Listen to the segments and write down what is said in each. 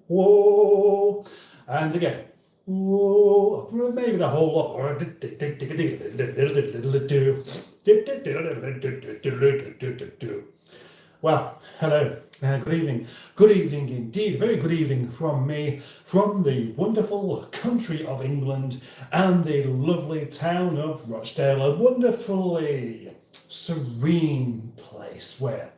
Whoa. And again. Whoa. Maybe the whole lot. Well, hello, good evening. Good evening indeed, very good evening from me, from the wonderful country of England and the lovely town of Rochdale, a wonderfully serene place where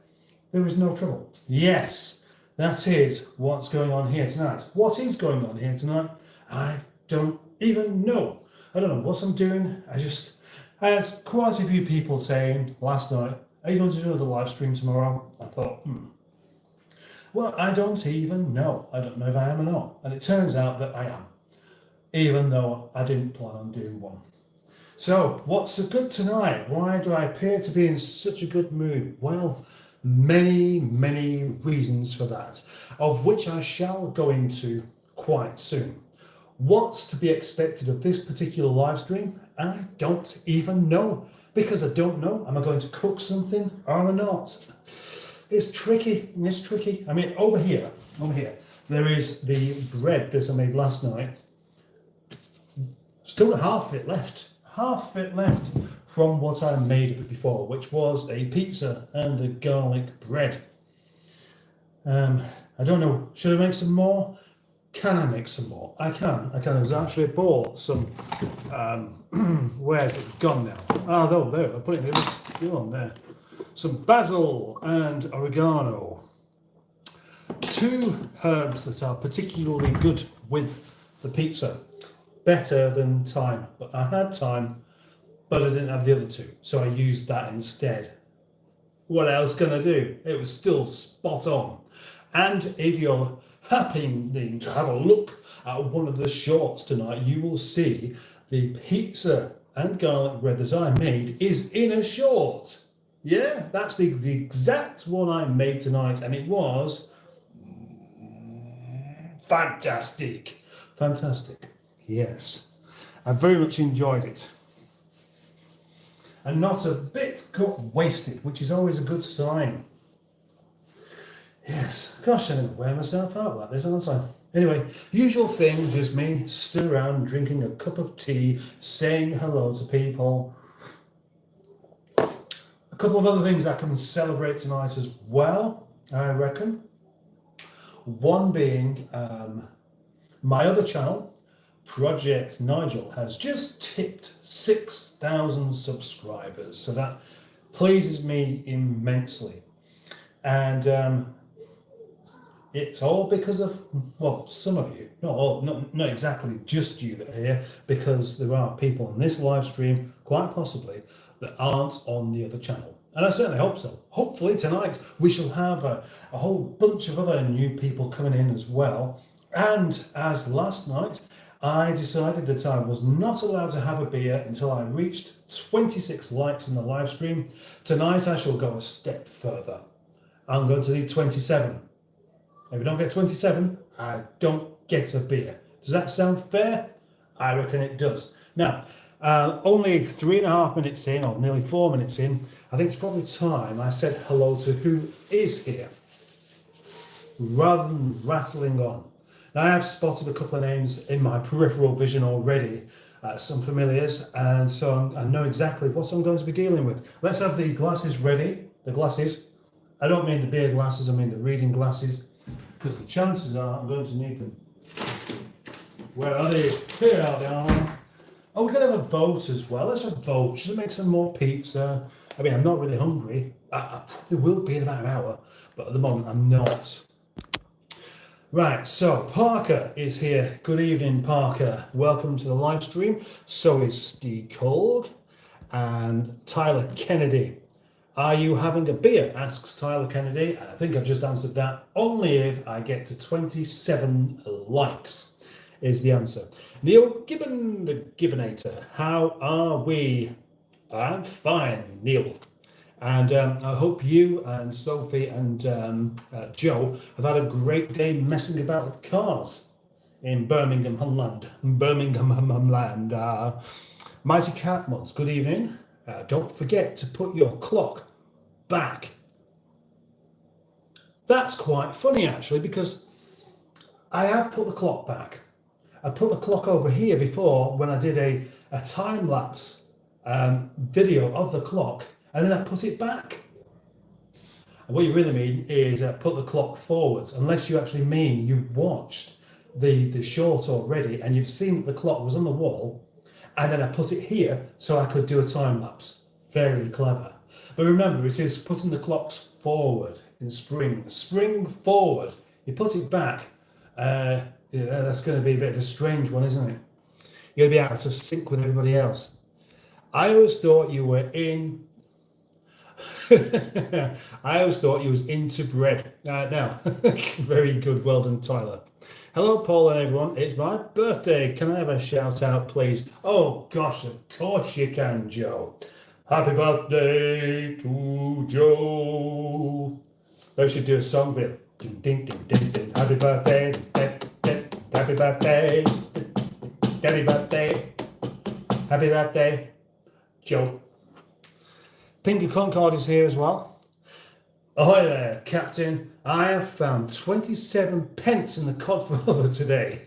there is no trouble. Yes, that is what's going on here tonight. What is going on here tonight? I don't even know. I don't know what I'm doing. I had quite a few people saying last night, are you going to do another live stream tomorrow? I thought, well, I don't even know. I don't know if I am or not. And it turns out that I am, even though I didn't plan on doing one. So, what's so good tonight? Why do I appear to be in such a good mood? Well, many, many reasons for that, of which I shall go into quite soon. What's to be expected of this particular live stream? I don't even know. Because I don't know, am I going to cook something or am I not? It's tricky, I mean, over here, there is the bread that I made last night. Still half of it left from what I made of it before, which was a pizza and a garlic bread. I don't know, should I make some more? Can I make some more? I can. I was actually bought some, where's it gone now? Ah, there, I put it on there. Some basil and oregano. Two herbs that are particularly good with the pizza. Better than thyme, but I had thyme, but I didn't have the other two, so I used that instead. What else can I do? It was still spot on. And if you're happening to have a look at one of the shorts tonight, you will see the pizza and garlic bread that I made is in a short. Yeah, that's the exact one I made tonight, and it was fantastic. Yes, I very much enjoyed it, and not a bit got wasted, which is always a good sign. Yes, gosh, I'm going to wear myself out like this, aren't I? Anyway, usual thing, just me stood around drinking a cup of tea, saying hello to people. A couple of other things I can celebrate tonight as well, I reckon. One being my other channel, Project Nigel, has just tipped 6,000 subscribers, so that pleases me immensely. And it's all because of, well, some of you, not exactly just you that are here, because there are people in this live stream, quite possibly, that aren't on the other channel. And I certainly hope so. Hopefully tonight we shall have a whole bunch of other new people coming in as well. And as last night, I decided that I was not allowed to have a beer until I reached 26 likes in the live stream. Tonight I shall go a step further. I'm going to need 27. If I don't get 27, I don't get a beer. Does that sound fair? I reckon it does. Now, only 3.5 minutes in, or nearly 4 minutes in, I think it's probably time I said hello to who is here, rather than rattling on. Now, I have spotted a couple of names in my peripheral vision already, some familiars, and so I know exactly what I'm going to be dealing with. Let's have the glasses ready. The glasses. I don't mean the beer glasses, I mean the reading glasses, because the chances are I'm going to need them. Where are they? Here they are. Oh, we're going to have a vote as well. Let's have a vote. Should I make some more pizza? I mean, I'm not really hungry. I probably will be in about an hour, but at the moment I'm not. Right, so Parker is here. Good evening, Parker. Welcome to the live stream. So is Steve Kolg and Tyler Kennedy. Are you having a beer? Asks Tyler Kennedy. And I think I've just answered that. Only if I get to 27 likes is the answer. Neil Gibbon, the Gibbonator. How are we? I'm fine, Neil. And I hope you and Sophie and Joe have had a great day messing about with cars in Birmingham, Land. Mighty Cat Mods, good evening. Don't forget to put your clock back. That's quite funny actually, because I have put the clock back. I put the clock over here before when I did a time-lapse video of the clock, and then I put it back. And what you really mean is put the clock forwards, unless you actually mean you watched the short already and you've seen that the clock was on the wall, and then I put it here so I could do a time-lapse. Very clever. But remember, it is putting the clocks forward in spring. Spring forward. You put it back, that's going to be a bit of a strange one, isn't it? You're going to be out of sync with everybody else. I always thought you were in... I always thought you was into bread. Now, very good. Well done, Tyler. Hello, Paul and everyone. It's my birthday. Can I have a shout out, please? Oh, gosh, of course you can, Joe. Happy birthday to Joe. I should do a song for you. Ding, ding, ding, ding, ding. Happy birthday. Happy birthday. Happy birthday. Happy birthday, Joe. Pinky Concord is here as well. Ahoy there, Captain. I have found 27 pence in the codfather today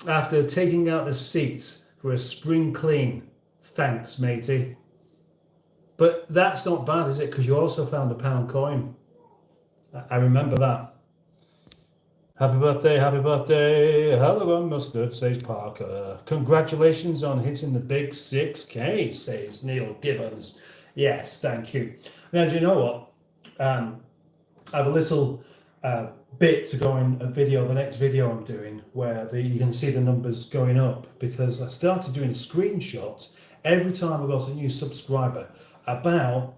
after taking out the seats for a spring clean. Thanks, matey. But that's not bad, is it? Because you also found a pound coin. I remember that. Happy birthday, happy birthday. Hello, mustard, says Parker. Congratulations on hitting the big 6K, says Neil Gibbons. Yes, thank you. Now, do you know what? I have a little bit to go in a video, the next video I'm doing, where you can see the numbers going up, because I started doing a screenshot every time I got a new subscriber, about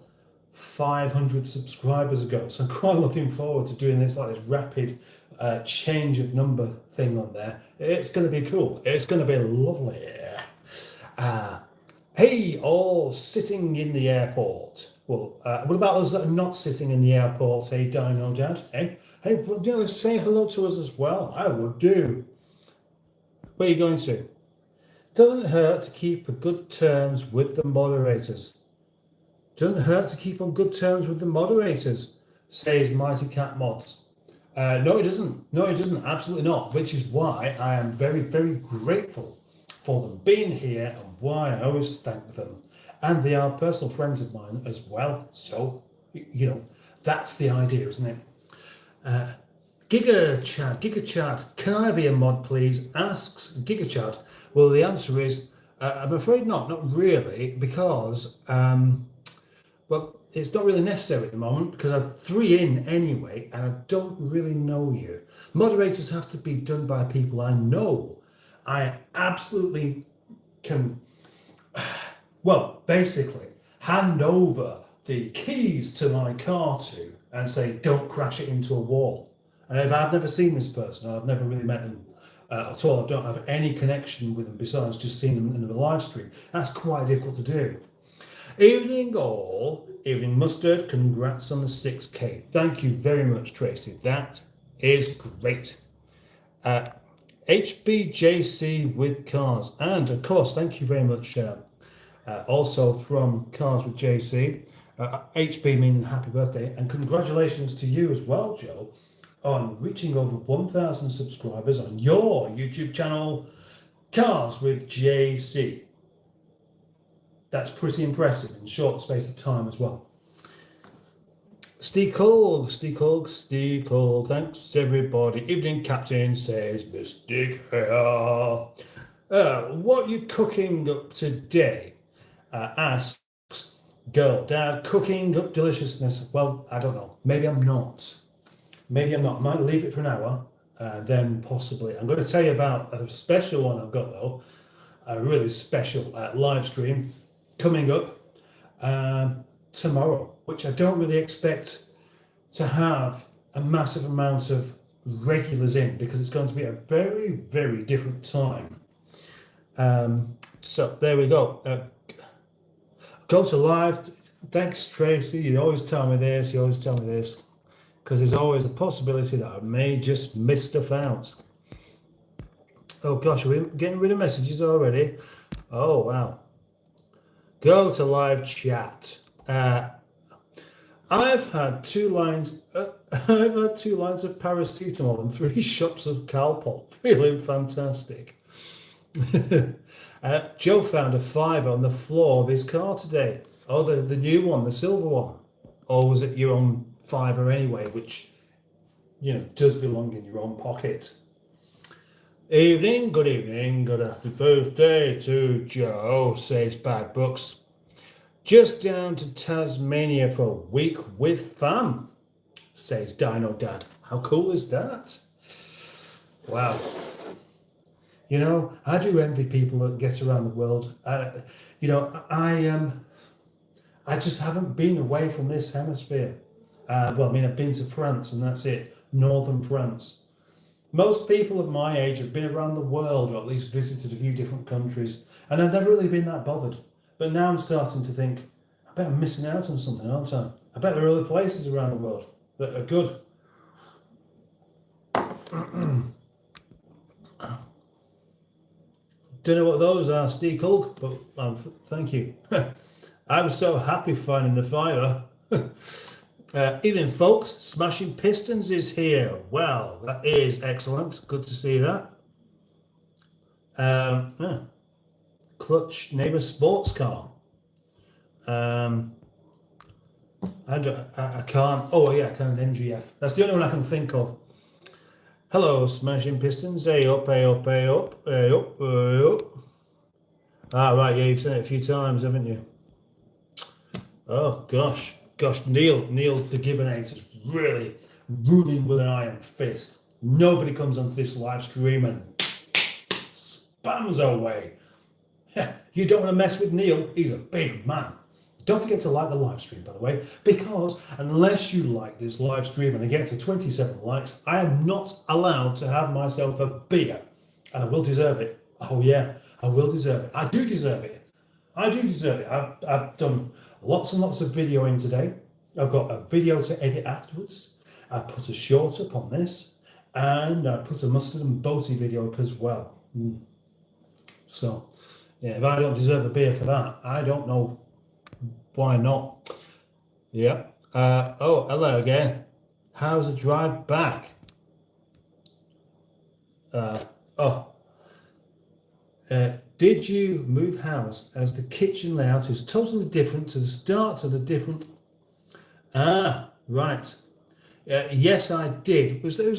500 subscribers ago. So I'm quite looking forward to doing this, like this rapid change of number thing on there. It's going to be cool. It's going to be lovely. Hey, all sitting in the airport. Well, what about those that are not sitting in the airport? Hey, Dino Dad. Hey, well, you know, say hello to us as well. I would do. Where are you going to? Doesn't hurt to keep on good terms with the moderators. Doesn't hurt to keep on good terms with the moderators, says Mighty Cat Mods. No, it doesn't. No, it doesn't. Absolutely not. Which is why I am very, very grateful for them being here, and why I always thank them. And they are personal friends of mine as well. So, you know, that's the idea, isn't it? Giga Chad, can I be a mod, please? Asks Giga Chad. Well, the answer is, I'm afraid not really, because, well, it's not really necessary at the moment, because I'm 3 in anyway, and I don't really know you. Moderators have to be done by people I know. I absolutely can, well, basically hand over the keys to my car to and say, don't crash it into a wall. And if I've never seen this person, I've never really met them at all, I don't have any connection with them besides just seeing them in the live stream, that's quite difficult to do. Evening all, evening mustard, congrats on the 6K. Thank you very much, Tracy. That is great. HBJC with Cars, and of course, thank you very much also from Cars with JC. HB meaning happy birthday, and congratulations to you as well, Joe, on reaching over 1,000 subscribers on your YouTube channel, Cars with JC. That's pretty impressive in a short space of time as well. Steve Colg, thanks everybody. Evening Captain, says Mystic Hair. What you cooking up today? Asks Girl Dad. Cooking up deliciousness. Well, I don't know. Maybe I'm not. I might leave it for an hour, then possibly. I'm going to tell you about a special one I've got though. A really special live stream coming up tomorrow, which I don't really expect to have a massive amount of regulars in, because it's going to be a very, very different time. So there we go. Go to live. Thanks, Tracy. You always tell me this, because there's always a possibility that I may just miss stuff out. Oh gosh, are we getting rid of messages already? Oh wow. Go to live chat. I've had 2 lines. I've had 2 lines of paracetamol and 3 shots of Calpol. Feeling fantastic. Joe found a fiver on the floor of his car today. Oh, the new one, the silver one. Or was it your own fiver anyway, which, does belong in your own pocket? Evening, good happy birthday to Joe, says Bad Books. Just down to Tasmania for a week with fam, says Dino Dad. How cool is that? Wow. I do envy people that get around the world. I just haven't been away from this hemisphere. I've been to France and that's it, northern France. Most people of my age have been around the world, or at least visited a few different countries, and I've never really been that bothered. But now I'm starting to think, I bet I'm missing out on something, aren't I? I bet there are other places around the world that are good. Don't know what those are, Steve Hulk, but thank you. I was so happy finding the fiver. Evening, folks. Smashing Pistons is here. Well, that is excellent. Good to see that. Clutch Neighbour Sports Car. I can't. Oh yeah, I can an MGF. That's the only one I can think of. Hello, Smashing Pistons. Hey up, hey up, hey up, hey up, hey up. Ah, right, yeah, you've said it a few times, haven't you? Oh, gosh, Neil the Gibbonate is really ruling with an iron fist. Nobody comes onto this live stream and spams away. You don't want to mess with Neil, he's a big man. Don't forget to like the live stream, by the way, because unless you like this live stream and I get to 27 likes, I am not allowed to have myself a beer. And I will deserve it. Oh yeah, I will deserve it. I do deserve it. I've done lots and lots of video in today. I've got a video to edit afterwards. I put a short up on this, and I put a mustard and boaty video up as well. So, yeah, if I don't deserve a beer for that, I don't know why not. Yeah. Oh, hello again. How's the drive back? Did you move house as the kitchen layout is totally different to the start of the different... Ah, right. Yes, I did. It was that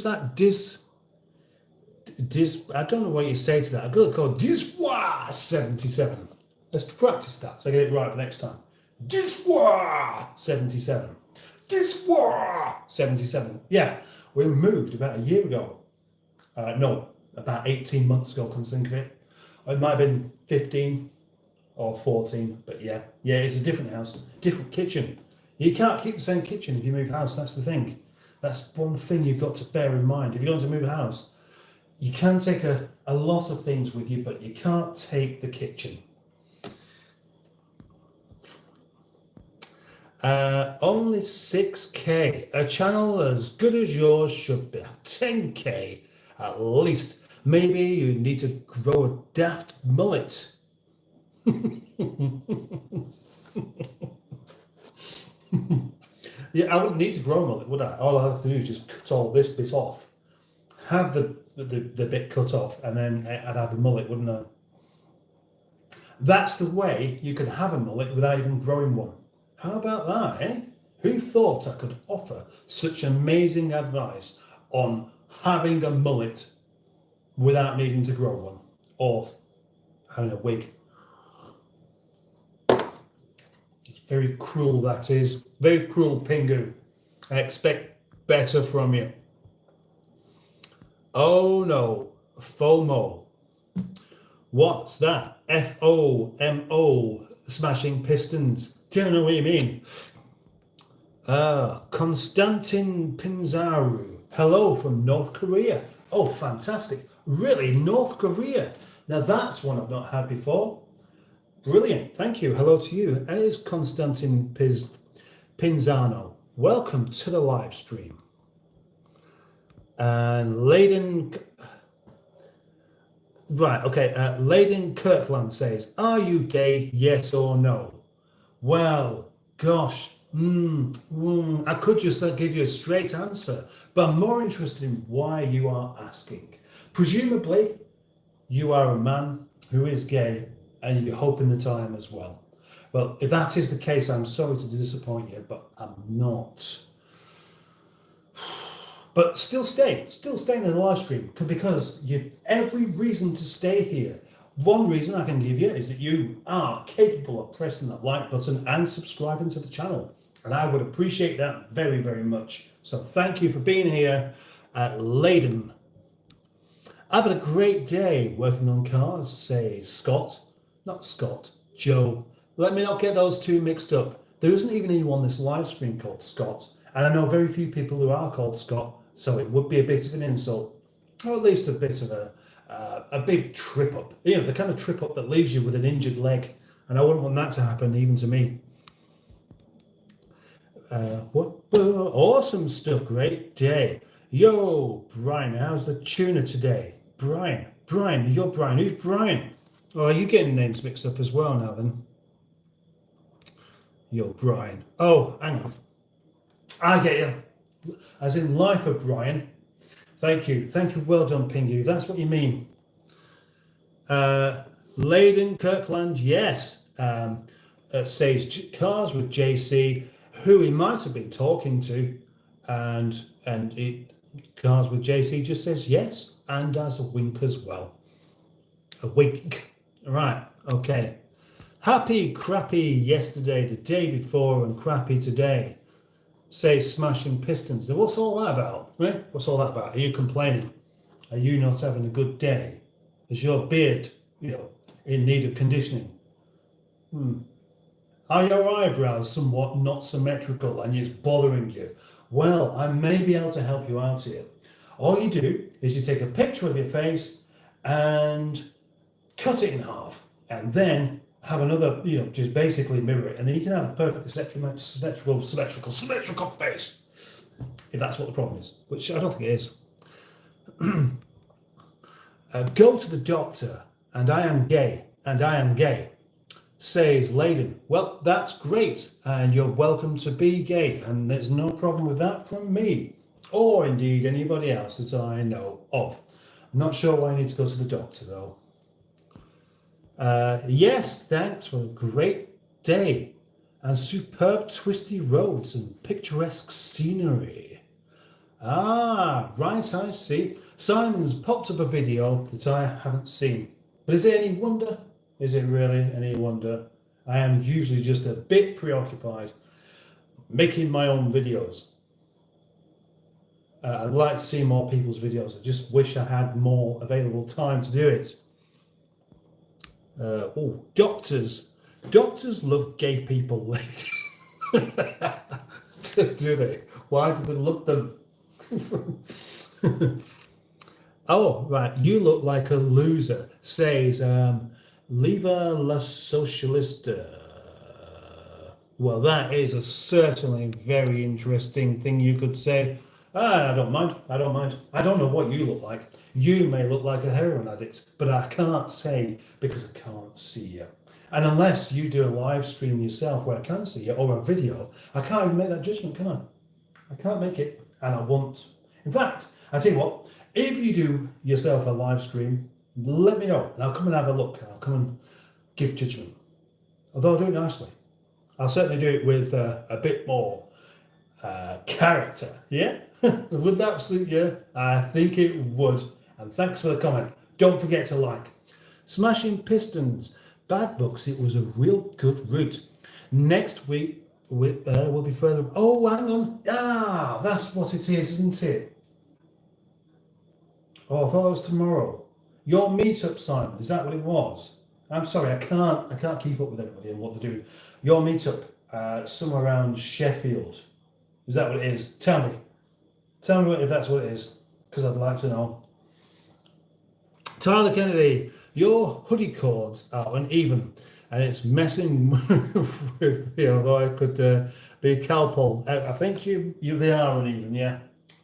I don't know what you say to that. I'm going to call Diswa 77. Let's practice that so I get it right next time. Diswa 77. Diswa 77. Yeah, we moved about a year ago. No, about 18 months ago, come to think of it. It might have been 15 or 14, but yeah, it's a different house, different kitchen. You can't keep the same kitchen if you move house, that's the thing. That's one thing you've got to bear in mind. If you're going to move house, you can take a lot of things with you, but you can't take the kitchen. Only 6K. A channel as good as yours should be 10K at least. Maybe you need to grow a daft mullet. Yeah, I wouldn't need to grow a mullet, would I? All I have to do is just cut all this bit off, have the bit cut off, and then I'd have a mullet, wouldn't I? That's the way you can have a mullet without even growing one. How about that, eh? Who thought I could offer such amazing advice on having a mullet without needing to grow one, or having a wig? It's very cruel, that is. Very cruel, Pingu. I expect better from you. Oh no, FOMO. What's that? FOMO, Smashing Pistons. Don't know what you mean. Konstantin Pinzaru. Hello from North Korea. Oh, fantastic. Really, North Korea. Now that's one I've not had before. Brilliant. Thank you. Hello to you. It is Konstantin Pinzano. Welcome to the live stream. And Layden Right, okay. Leyden Kirkland says, are you gay, yes or no? Well, gosh, I could just give you a straight answer, but I'm more interested in why you are asking. Presumably, you are a man who is gay and you're hoping that I am as well. Well, if that is the case, I'm sorry to disappoint you, but I'm not. But still stay in the live stream because you every reason to stay here. One reason I can give you is that you are capable of pressing that like button and subscribing to the channel. And I would appreciate that very, very much. So thank you for being here at Leyden. I've had a great day working on cars, says Scott. Not Scott, Joe. Let me not get those two mixed up. There isn't even anyone on this live stream called Scott. And I know very few people who are called Scott. So it would be a bit of an insult, or at least a bit of a big trip up. You know, the kind of trip up that leaves you with an injured leg. And I wouldn't want that to happen even to me. Awesome stuff, great day. Yo, Brian, how's the tuna today? Brian, you're Brian. Who's Brian? Oh, are you getting names mixed up as well now then? Yo, Brian. Oh, hang on. I get you. As in life of Brian. Thank you. Well done, Pingu. That's what you mean. Leyden Kirkland, yes. Says cars with JC, who he might have been talking to, and cars with JC just says yes, and as a wink as well. A wink. Right. Okay. Happy, crappy yesterday, the day before, and crappy today. Say Smashing Pistons. Now, what's all that about? Eh? What's all that about? Are you complaining? Are you not having a good day? Is your beard, in need of conditioning? Are your eyebrows somewhat not symmetrical and it's bothering you? Well, I may be able to help you out here. All you do is you take a picture of your face and cut it in half, and then have another, just basically mirror it, and then you can have a perfectly symmetrical face, if that's what the problem is, which I don't think it is. Go to the doctor, and I am gay, says Leyden. Well, that's great, and you're welcome to be gay, and there's no problem with that from me, or indeed anybody else that I know of. I'm not sure why I need to go to the doctor, though. Yes, thanks for a great day and superb twisty roads and picturesque scenery. Ah, right, I see. Simon's popped up a video that I haven't seen. But is it any wonder? Is it really any wonder? I am usually just a bit preoccupied making my own videos. I'd like to see more people's videos. I just wish I had more available time to do it. Doctors. Doctors love gay people. Do they? Why do they love them? Oh, right. You look like a loser, says Leave la Socialista. Well, that is a certainly very interesting thing you could say. I don't mind. I don't know what you look like. You may look like a heroin addict, but I can't say because I can't see you. And unless you do a live stream yourself where I can see you, or a video, I can't even make that judgment, can I? I can't make it, and I won't. In fact, I tell you what, if you do yourself a live stream, let me know, and I'll come and have a look. I'll come and give judgment. Although I'll do it nicely. I'll certainly do it with a bit more character, yeah? Would that suit you? I think it would. And thanks for the comment. Don't forget to like. Smashing Pistons. Bad Books. It was a real good route. Next week we'll be further. Oh, hang on. Ah, that's what it is, isn't it? Oh, I thought it was tomorrow. Your meetup, Simon. Is that what it was? I'm sorry, I can't keep up with everybody and what they're doing. Your meetup, somewhere around Sheffield. Is that what it is? Tell me if that's what it is, because I'd like to know. Tyler Kennedy, your hoodie cords are uneven and it's messing with me, although I could be Calpol. I think they are uneven, yeah.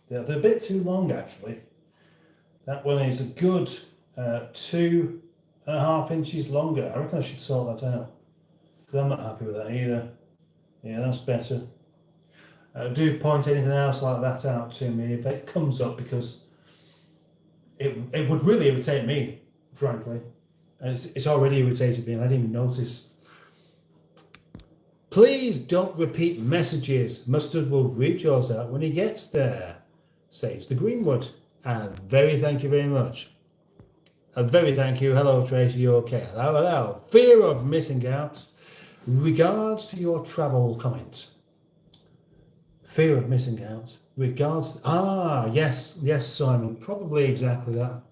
They're a bit too long, actually. That one is a good 2.5 inches longer. I reckon I should sort that out, because I'm not happy with that either. Yeah, that's better. Do point anything else like that out to me if it comes up, because it would really irritate me, frankly. And it's already irritated me and I didn't even notice. Please don't repeat messages. Mustard will read yours out when he gets there, says the Greenwood. And thank you very much. Very thank you. Hello, Tracy. You okay? Hello. Fear of missing out. Regards to your travel comment. Fear of missing out. Regards. Yes, Simon. Probably exactly that.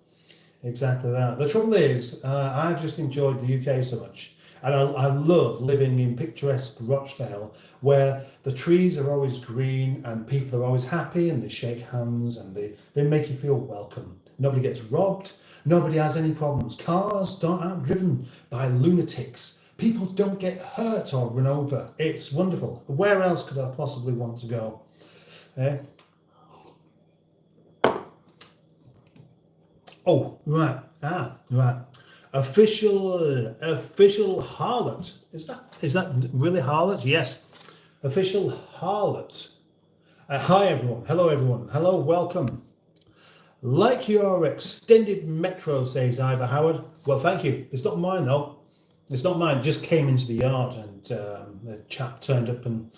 The trouble is, I just enjoyed the UK so much. And I love living in picturesque Rochdale, where the trees are always green and people are always happy and they shake hands and they make you feel welcome. Nobody gets robbed. Nobody has any problems. Cars aren't driven by lunatics. People don't get hurt or run over. It's wonderful. Where else could I possibly want to go? Oh, right. Right. Official harlot. Is that really harlot? Yes. Official harlot. Hi everyone. Hello everyone. Hello, welcome. Like your extended metro, says Ivor Howard. Well, thank you. It's not mine though. It's not mine. Just came into the yard and the chap turned up and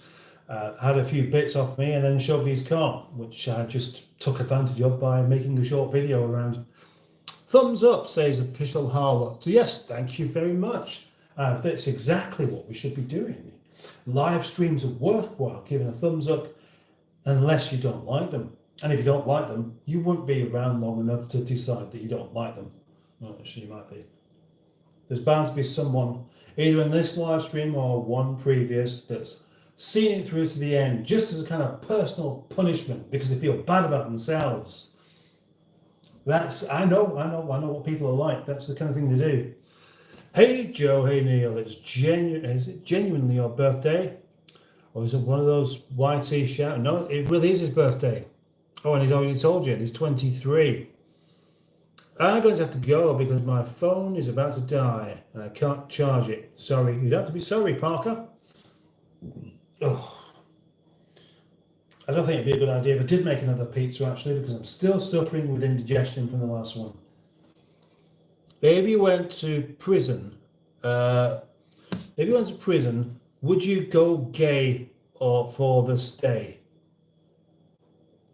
had a few bits off me and then showed me his car, which I just took advantage of by making a short video around. Thumbs up, says Official Harlot. Yes, thank you very much. That's exactly what we should be doing. Live streams are worthwhile giving a thumbs up unless you don't like them. And if you don't like them, you won't be around long enough to decide that you don't like them. Well, actually, you might be. There's bound to be someone, either in this live stream or one previous, that's seen it through to the end, just as a kind of personal punishment because they feel bad about themselves. I know what people are like. That's the kind of thing they do. Hey Joe, hey Neil, is it genuinely your birthday? Or is it one of those YT shout? No, it really is his birthday. Oh, and he's already told you, he's 23. I'm going to have to go because my phone is about to die and I can't charge it. Sorry, you'd have to be sorry, Parker. Oh. I don't think it'd be a good idea if I did make another pizza, actually, because I'm still suffering with indigestion from the last one. If you went to prison, would you go gay or for the stay?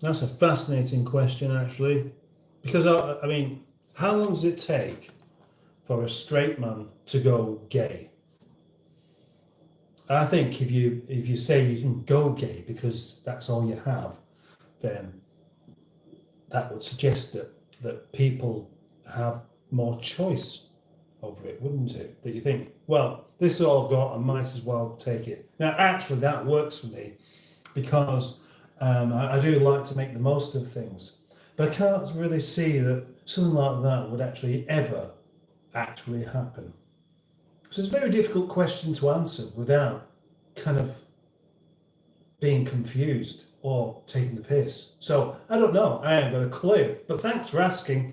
That's a fascinating question, actually, because I mean, how long does it take for a straight man to go gay? I think if you say you can go gay because that's all you have, then that would suggest that people have more choice over it, wouldn't it? That you think, well, this is all I've got, I might as well take it. Now, actually, that works for me because I do like to make the most of things, but I can't really see that something like that would actually ever actually happen. So it's a very difficult question to answer without kind of being confused or taking the piss. So I don't know. I haven't got a clue. But thanks for asking.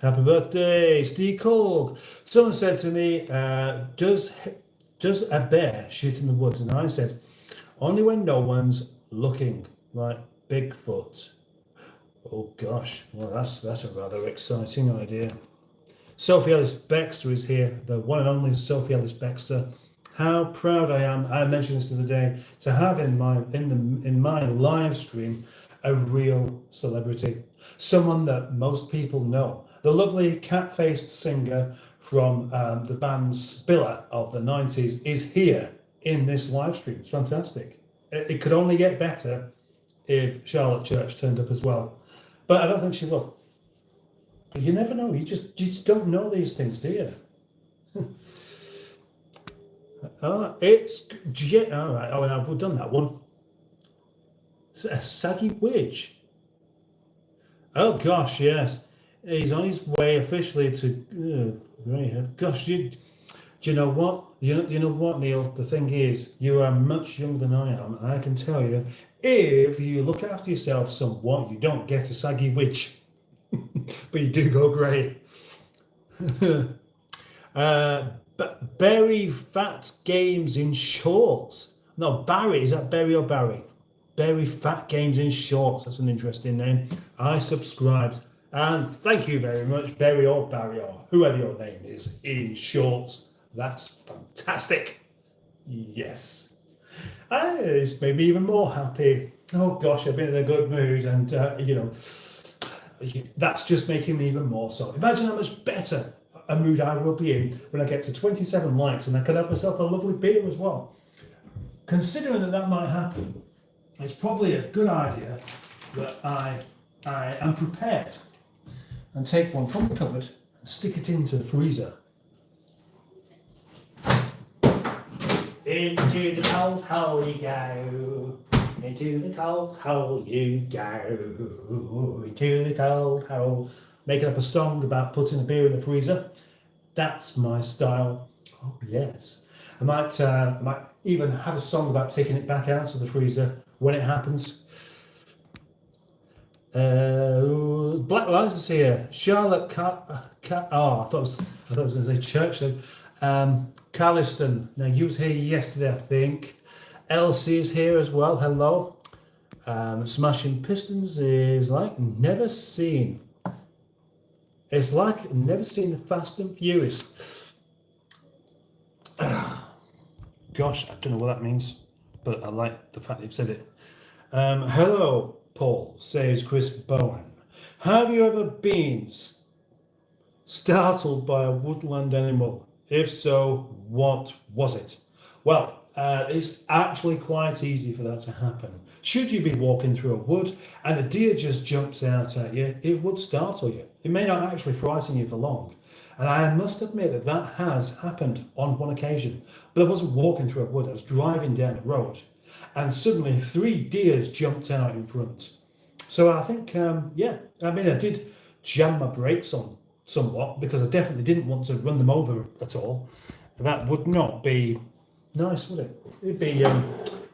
Happy birthday, Steve Colg. Someone said to me, does a bear shoot in the woods? And I said, only when no one's looking, like Bigfoot. Oh gosh, well that's a rather exciting idea. Sophie Ellis Baxter is here, the one and only Sophie Ellis Baxter. How proud I am, I mentioned this the other day, to have in my live stream a real celebrity, someone that most people know. The lovely cat-faced singer from the band Spiller of the 90s is here in this live stream. It's fantastic. It could only get better if Charlotte Church turned up as well, but I don't think she will. But you never know. You just don't know these things, do you? All right. Oh, I've done that one. A saggy witch. Oh gosh, yes. He's on his way officially to. Gosh, do you know what? You know what, Neil? The thing is, you are much younger than I am, and I can tell you, if you look after yourself somewhat, you don't get a saggy witch. but you do go grey. Berry Fat Games in Shorts. No, Barry. Is that Berry or Barry? Berry Fat Games in Shorts. That's an interesting name. I subscribed. And thank you very much, Berry or Barry or whoever your name is in Shorts. That's fantastic. Yes. It's made me even more happy. Oh gosh, I've been in a good mood, and that's just making me even more so. Imagine how much better a mood I will be in when I get to 27 likes and I can have myself a lovely beer as well. Considering that might happen, it's probably a good idea that I am prepared and take one from the cupboard and stick it into the freezer. Into the cold hole you go. Into the cold hole you go. Into the cold hole. Making up a song about putting a beer in the freezer. That's my style. Oh yes. I might even have a song about taking it back out of the freezer when it happens. Black Lives is here. Charlotte I thought it was going to say Church then. Carliston. Now you was here yesterday, I think. Elsie is here as well. Hello. Smashing Pistons is like never seen. It's like never seen the Fast and Furious. Gosh, I don't know what that means, but I like the fact you've said it. Hello, Paul, says Chris Bowen. Have you ever been startled by a woodland animal? If so, what was it? Well, it's actually quite easy for that to happen. Should you be walking through a wood and a deer just jumps out at you, it would startle you. It may not actually frighten you for long. And I must admit that has happened on one occasion. But I wasn't walking through a wood, I was driving down the road. And suddenly 3 deers jumped out in front. So I think, I did jam my brakes on somewhat because I definitely didn't want to run them over at all. That would not be nice, would it? It'd be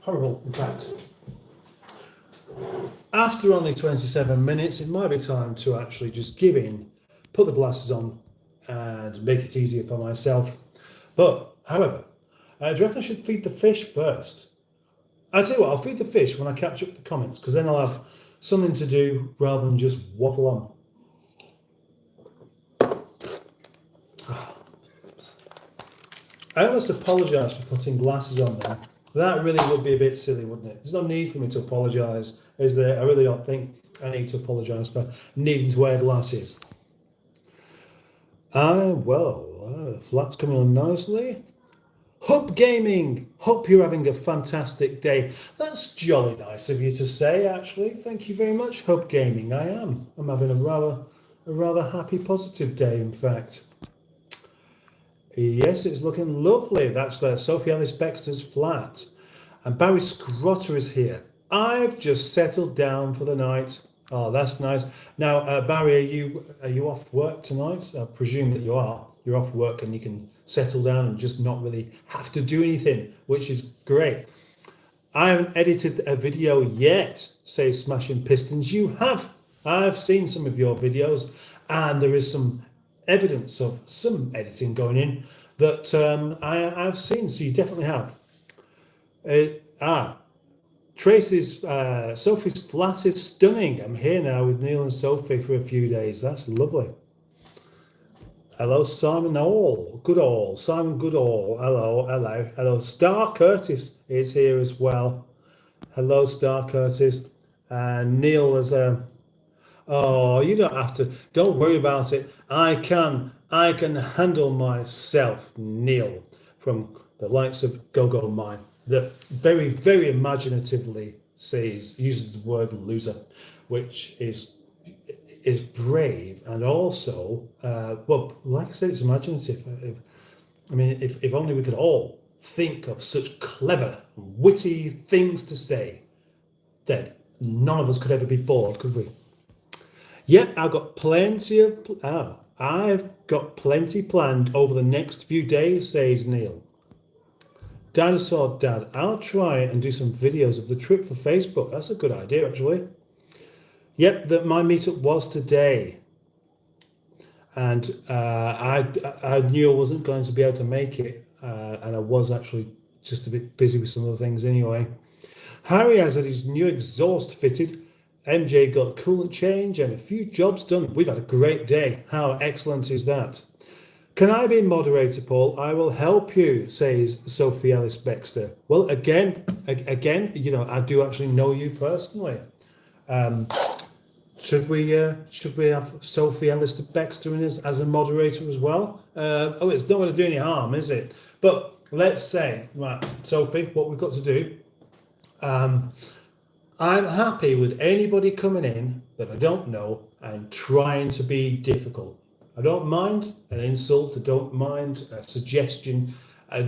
horrible, in fact. After only 27 minutes, it might be time to actually just give in, put the glasses on, and make it easier for myself. But, however, do you reckon I should feed the fish first? I'll tell you what, I'll feed the fish when I catch up the comments, because then I'll have something to do rather than just waffle on. I almost apologise for putting glasses on there. That really would be a bit silly, wouldn't it? There's no need for me to apologise, is there? I really don't think I need to apologise for needing to wear glasses. The flat's coming on nicely. Hub Gaming, hope you're having a fantastic day. That's jolly nice of you to say, actually. Thank you very much, Hub Gaming. I am. I'm having a rather happy, positive day, in fact. Yes, it's looking lovely. That's Sophie Alice Baxter's flat. And Barry Scrotter is here. I've just settled down for the night. Oh, that's nice. Now, Barry, are you off work tonight? I presume that you are. You're off work and you can settle down and just not really have to do anything, which is great. I haven't edited a video yet, says Smashing Pistons. You have. I've seen some of your videos and there is some evidence of some editing going in that I've seen, so you definitely have. Tracy's, Sophie's flat is stunning. I'm here now with Neil and Sophie for a few days. That's lovely. Hello, Simon Goodall. Simon Goodall. Hello. Star Curtis is here as well. Hello, Star Curtis. And Neil is you don't have to. Don't worry about it. I can handle myself, Neil, from the likes of Go Mine, that very, very imaginatively uses the word loser, which is brave and also, like I said, it's imaginative. If only we could all think of such clever, witty things to say, then none of us could ever be bored, could we? Yeah, I've got plenty planned over the next few days, says Neil. Dinosaur Dad, I'll try and do some videos of the trip for Facebook. That's a good idea, actually. Yep, my meetup was today. and I knew I wasn't going to be able to make it, and I was actually just a bit busy with some other things anyway. Harry has had his new exhaust fitted. MJ got a coolant change and a few jobs done. We've had a great day. How excellent is that? Can I be moderator, Paul? I will help you, says Sophie Ellis Baxter. Well, again, you know, I do actually know you personally. Should we have Sophie Ellis Baxter in as a moderator as well? It's not going to do any harm, is it? But let's say, right, Sophie, what we've got to do. I'm happy with anybody coming in that I don't know and trying to be difficult. I don't mind an insult. I don't mind a suggestion.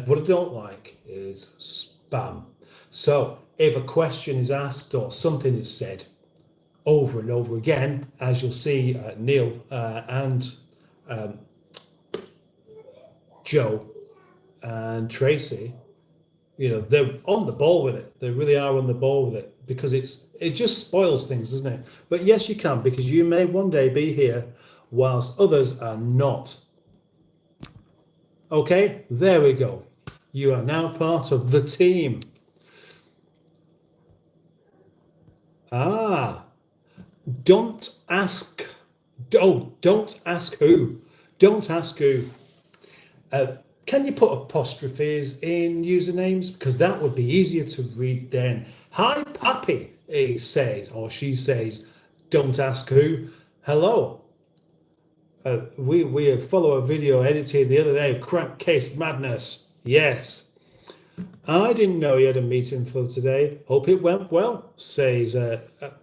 What I don't like is spam. So if a question is asked or something is said over and over again, as you'll see, Neil and Joe and Tracy, you know, they're on the ball with it. They really are on the ball with it, because it just spoils things, doesn't it? But yes, you can, because you may one day be here whilst others are not. Okay, there we go. You are now part of the team. Don't ask. Oh, don't ask who. Don't ask who. Can you put apostrophes in usernames? Because that would be easier to read then. Hi, Pappy, he says, or she says, don't ask who. Hello. We follow a video edited the other day, Crankcase Madness. Yes. I didn't know you had a meeting for today. Hope it went well, says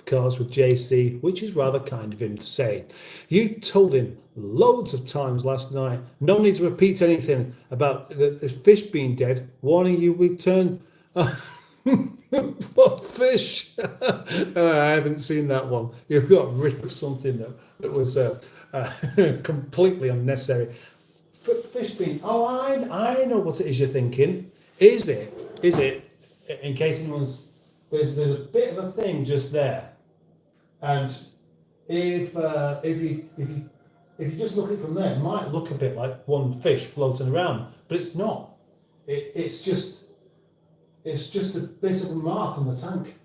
Cars with JC, which is rather kind of him to say. You told him loads of times last night. No need to repeat anything about the fish being dead. Warning you, we turn. What fish? I haven't seen that one. You've got rid of something that was completely unnecessary. Fish being. Oh, I know what it is you're thinking. Is it? In case anyone's, there's a bit of a thing just there, and if you just look at it from there, it might look a bit like one fish floating around, but it's not. It's just a bit of a mark on the tank.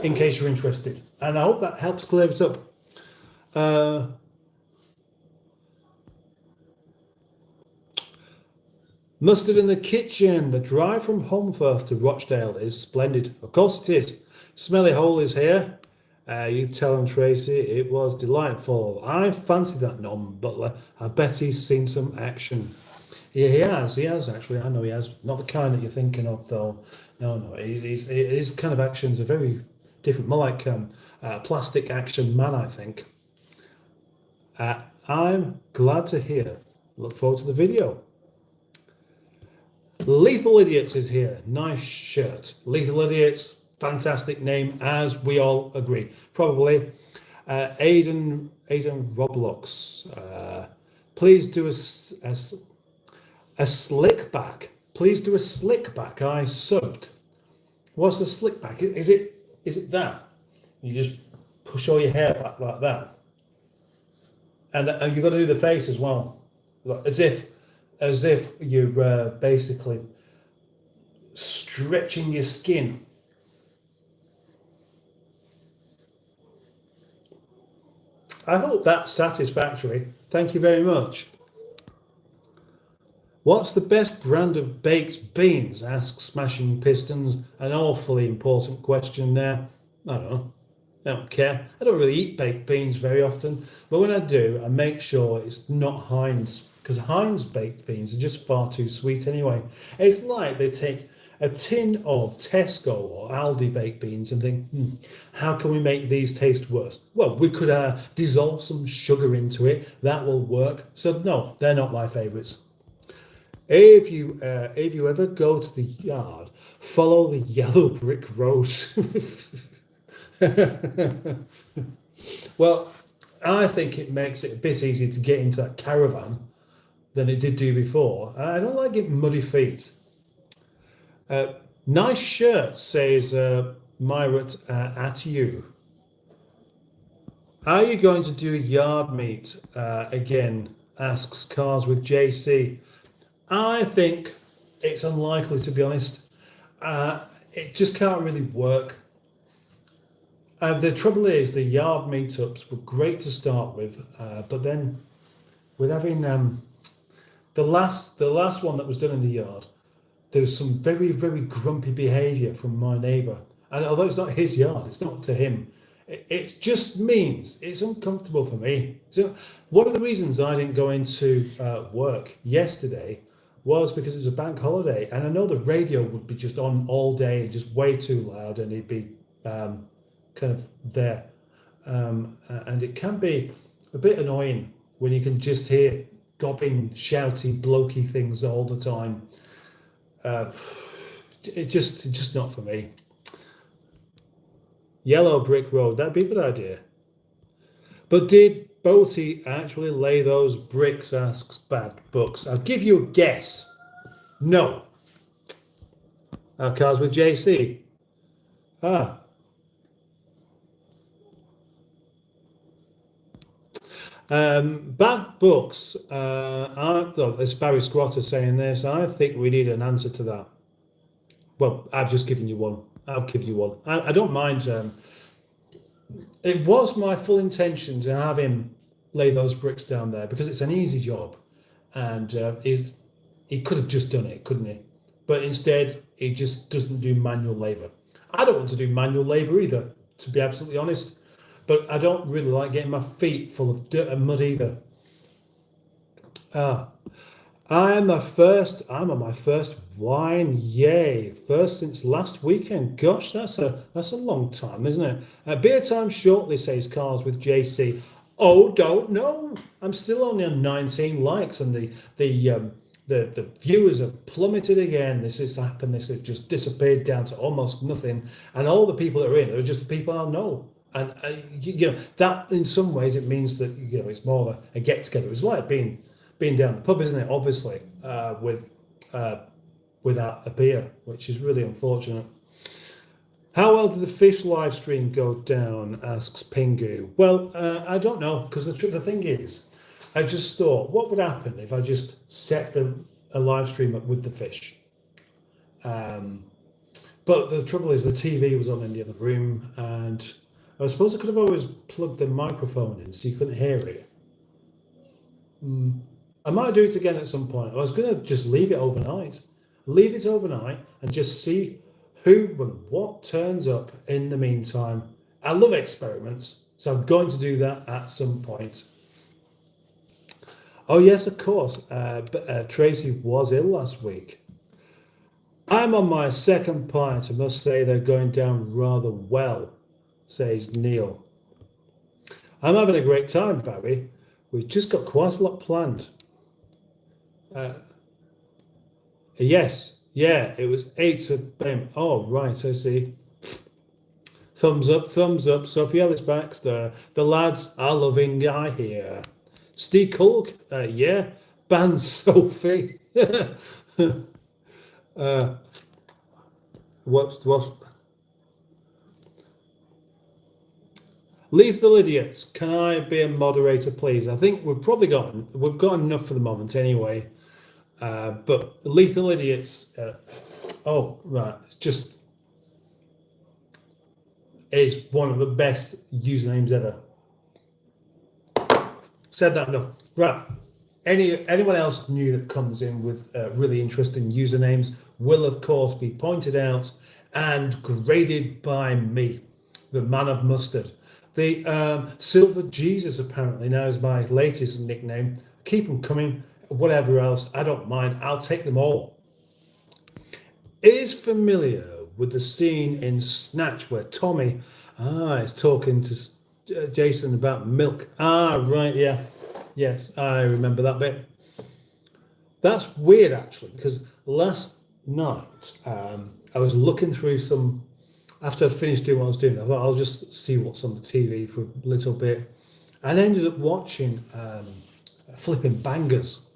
In case you're interested, and I hope that helps clear it up. Mustard in the kitchen. The drive from Holmfirth to Rochdale is splendid. Of course it is. Smelly Hole is here. You tell him, Tracy, it was delightful. I fancy that non-butler. I bet he's seen some action. Yeah, he has actually. I know he has. Not the kind that you're thinking of, though. No. His kind of actions are very different. More like plastic action man, I think. I'm glad to hear. Look forward to the video. Lethal Idiots is here. Nice shirt. Lethal Idiots, fantastic name, as we all agree. Probably. Aidan Roblox. Please do a slick back. Please do a slick back. I subbed. What's a slick back? Is it that? You just push all your hair back like that. And you've got to do the face as well. As if you're basically stretching your skin. I hope that's satisfactory. Thank you very much. What's the best brand of baked beans? Asks Smashing Pistons. An awfully important question there. I don't know. I don't care. I don't really eat baked beans very often. But when I do, I make sure it's not Heinz. Because Heinz baked beans are just far too sweet anyway. It's like they take a tin of Tesco or Aldi baked beans and think, how can we make these taste worse? Well, we could dissolve some sugar into it. That will work. So no, they're not my favourites. If you ever go to the yard, follow the yellow brick road. Well, I think it makes it a bit easier to get into that caravan than it did do before. I don't like getting muddy feet. Nice shirt, says Myrat at you. Are you going to do yard meat again? Asks Cars with JC. I think it's unlikely, to be honest. It just can't really work. The trouble is, the yard meetups were great to start with, but then with having the last one that was done in the yard, there was some very very grumpy behaviour from my neighbour, and although it's not his yard, it's not up to him. It just means it's uncomfortable for me. So one of the reasons I didn't go into work yesterday was because it was a bank holiday, and I know the radio would be just on all day, just way too loud, and it'd be kind of there, and it can be a bit annoying when you can just hear gobbing, shouty, blokey things all the time. Uh, it's just not for me. Yellow brick road, that'd be a good idea. But did Boaty actually lay those bricks? Asks Bad Books. I'll give you a guess. No. Our Cars with JC. Ah. Bad Books. There's Barry Squatter saying this. I think we need an answer to that. Well, I've just given you one. I'll give you one. I don't mind. It was my full intention to have him lay those bricks down there because it's an easy job, and he could have just done it, couldn't he? But instead, he just doesn't do manual labour. I don't want to do manual labour either, to be absolutely honest. But I don't really like getting my feet full of dirt and mud either. Ah, I'm on my first wine. Yay! First since last weekend. Gosh, that's a long time, isn't it? Beer time shortly, says Cars with JC. Oh, don't know. I'm still only on 19 likes, and the viewers have plummeted again. This has happened. This has just disappeared down to almost nothing, and all the people that are in are just the people I know. And that in some ways it means that it's more of a get together. It's like being down the pub, isn't it? Obviously, without a beer, which is really unfortunate. How well did the fish live stream go down? Asks Pingu. Well, I don't know, because the thing is, I just thought, what would happen if I just set a live stream up with the fish? But the trouble is, the TV was on in the other room, and I suppose I could have always plugged the microphone in so you couldn't hear it. I might do it again at some point. I was going to just leave it overnight and just see who and what turns up in the meantime. I love experiments, so I'm going to do that at some point. Oh yes, of course. But Tracy was ill last week. I'm on my second pint. I must say they're going down rather well, says Neil. I'm having a great time, Barry. We've just got quite a lot planned. Yes, yeah, it was 8 of BAM. Oh, right, I see. Thumbs up, thumbs up. Sophie Ellis Baxter. The lads are loving, I hear. Steve Culk, yeah. Ban Sophie. What's Lethal Idiots, can I be a moderator, please? I think we've got enough for the moment anyway. But Lethal Idiots, just is one of the best usernames ever. Said that enough. Right. Anyone else new that comes in with really interesting usernames will, of course, be pointed out and graded by me, the man of mustard. The Silver Jesus apparently now is my latest nickname. Keep them coming. Whatever else, I don't mind. I'll take them all. Is familiar with the scene in Snatch where Tommy is talking to Jason about milk. Right, yeah. Yes, I remember that bit. That's weird, actually, because last night I was looking through some. After I finished doing what I was doing, I thought I'll just see what's on the TV for a little bit, and I ended up watching Flipping Bangers,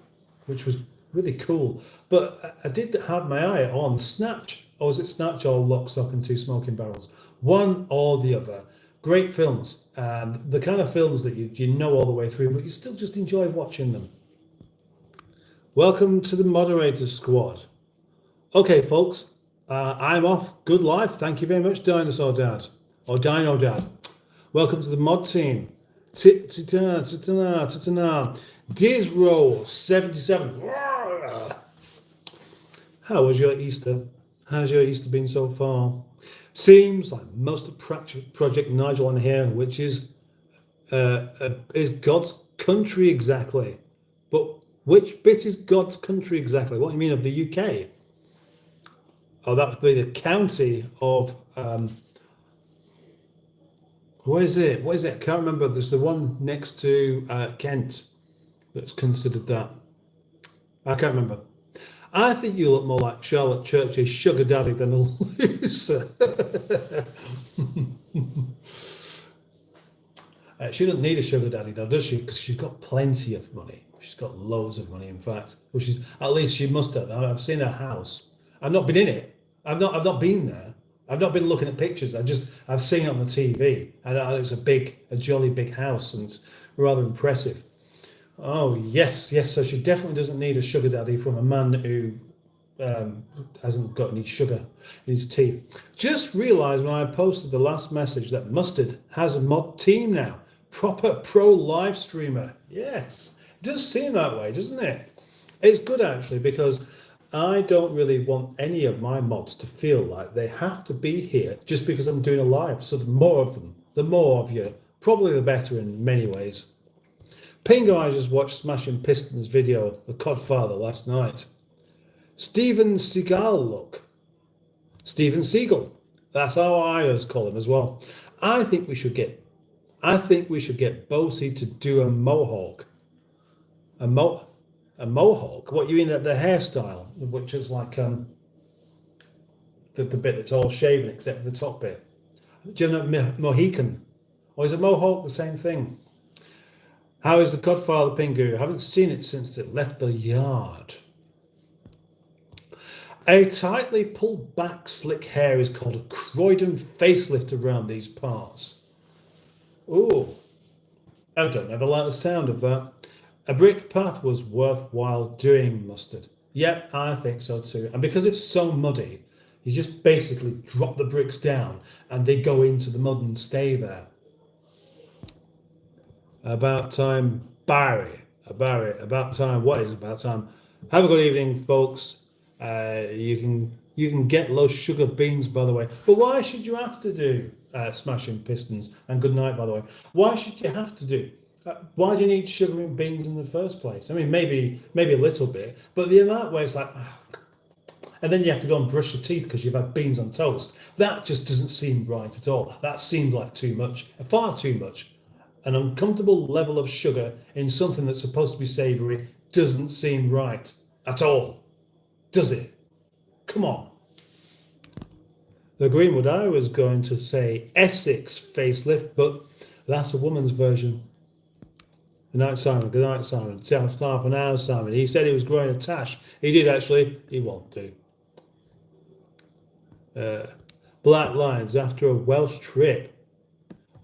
which was really cool. But I did have my eye on Snatch, or was it Snatch or Lock, Stock and Two Smoking Barrels? One or the other. Great films. The kind of films that you know all the way through, but you still just enjoy watching them. Welcome to the moderator squad. Okay, folks, I'm off. Good life. Thank you very much, Dinosaur Dad. Or Dino Dad. Welcome to the mod team. Dizro77. How was your Easter? How's your Easter been so far? Seems like most of Project Nigel on here, which is God's country exactly. But which bit is God's country exactly? What do you mean of the UK? Oh, that would be the county of what is it? What is it? I can't remember. There's the one next to Kent that's considered that. I can't remember. I think you look more like Charlotte Church's sugar daddy than a loser. She doesn't need a sugar daddy though, does she? Because she's got plenty of money. She's got loads of money, in fact. Well, at least she must have. I've seen her house. I've not been in it. I've not been there. I've not been looking at pictures. I've seen it on the TV, and it's a jolly big house, and it's rather impressive. Oh yes. So she definitely doesn't need a sugar daddy from a man who hasn't got any sugar in his tea. Just realised when I posted the last message that Mustard has a mod team now, proper pro live streamer. Yes, it does seem that way, doesn't it? It's good actually, because I don't really want any of my mods to feel like they have to be here just because I'm doing a live. So the more of them, the more of you, probably the better in many ways. Pingo, I just watched Smashing Pistons video, The Codfather, last night. Steven Seagal, that's how I always call him as well. I think we should get Boaty to do a mohawk. A mohawk? What, you mean the hairstyle, which is like the bit that's all shaven except for the top bit? Do you know Mohican? Or is a mohawk the same thing? How is the Godfather Pingu? I haven't seen it since it left the yard. A tightly pulled back slick hair is called a Croydon facelift around these parts. Ooh, I don't ever like the sound of that. A brick path was worthwhile doing, Mustard. Yep, I think so too. And because it's so muddy, you just basically drop the bricks down and they go into the mud and stay there. About time, Barry. About time. What is about time? Have a good evening, folks. You can get low sugar beans, by the way. But why should you have to do Smashing Pistons? And good night, by the way. Why should you have to do? Why do you need sugar and beans in the first place? I mean, maybe a little bit, but the amount where it's like, and then you have to go and brush your teeth because you've had beans on toast. That just doesn't seem right at all. That seemed like too much, far too much. An uncomfortable level of sugar in something that's supposed to be savoury doesn't seem right at all, does it? Come on. The Greenwood, I was going to say Essex facelift, but that's a woman's version. Good night, Simon. Good night, Simon. Half an hour, Simon. He said he was growing a tash. He did actually. He won't do. Black lines after a Welsh trip.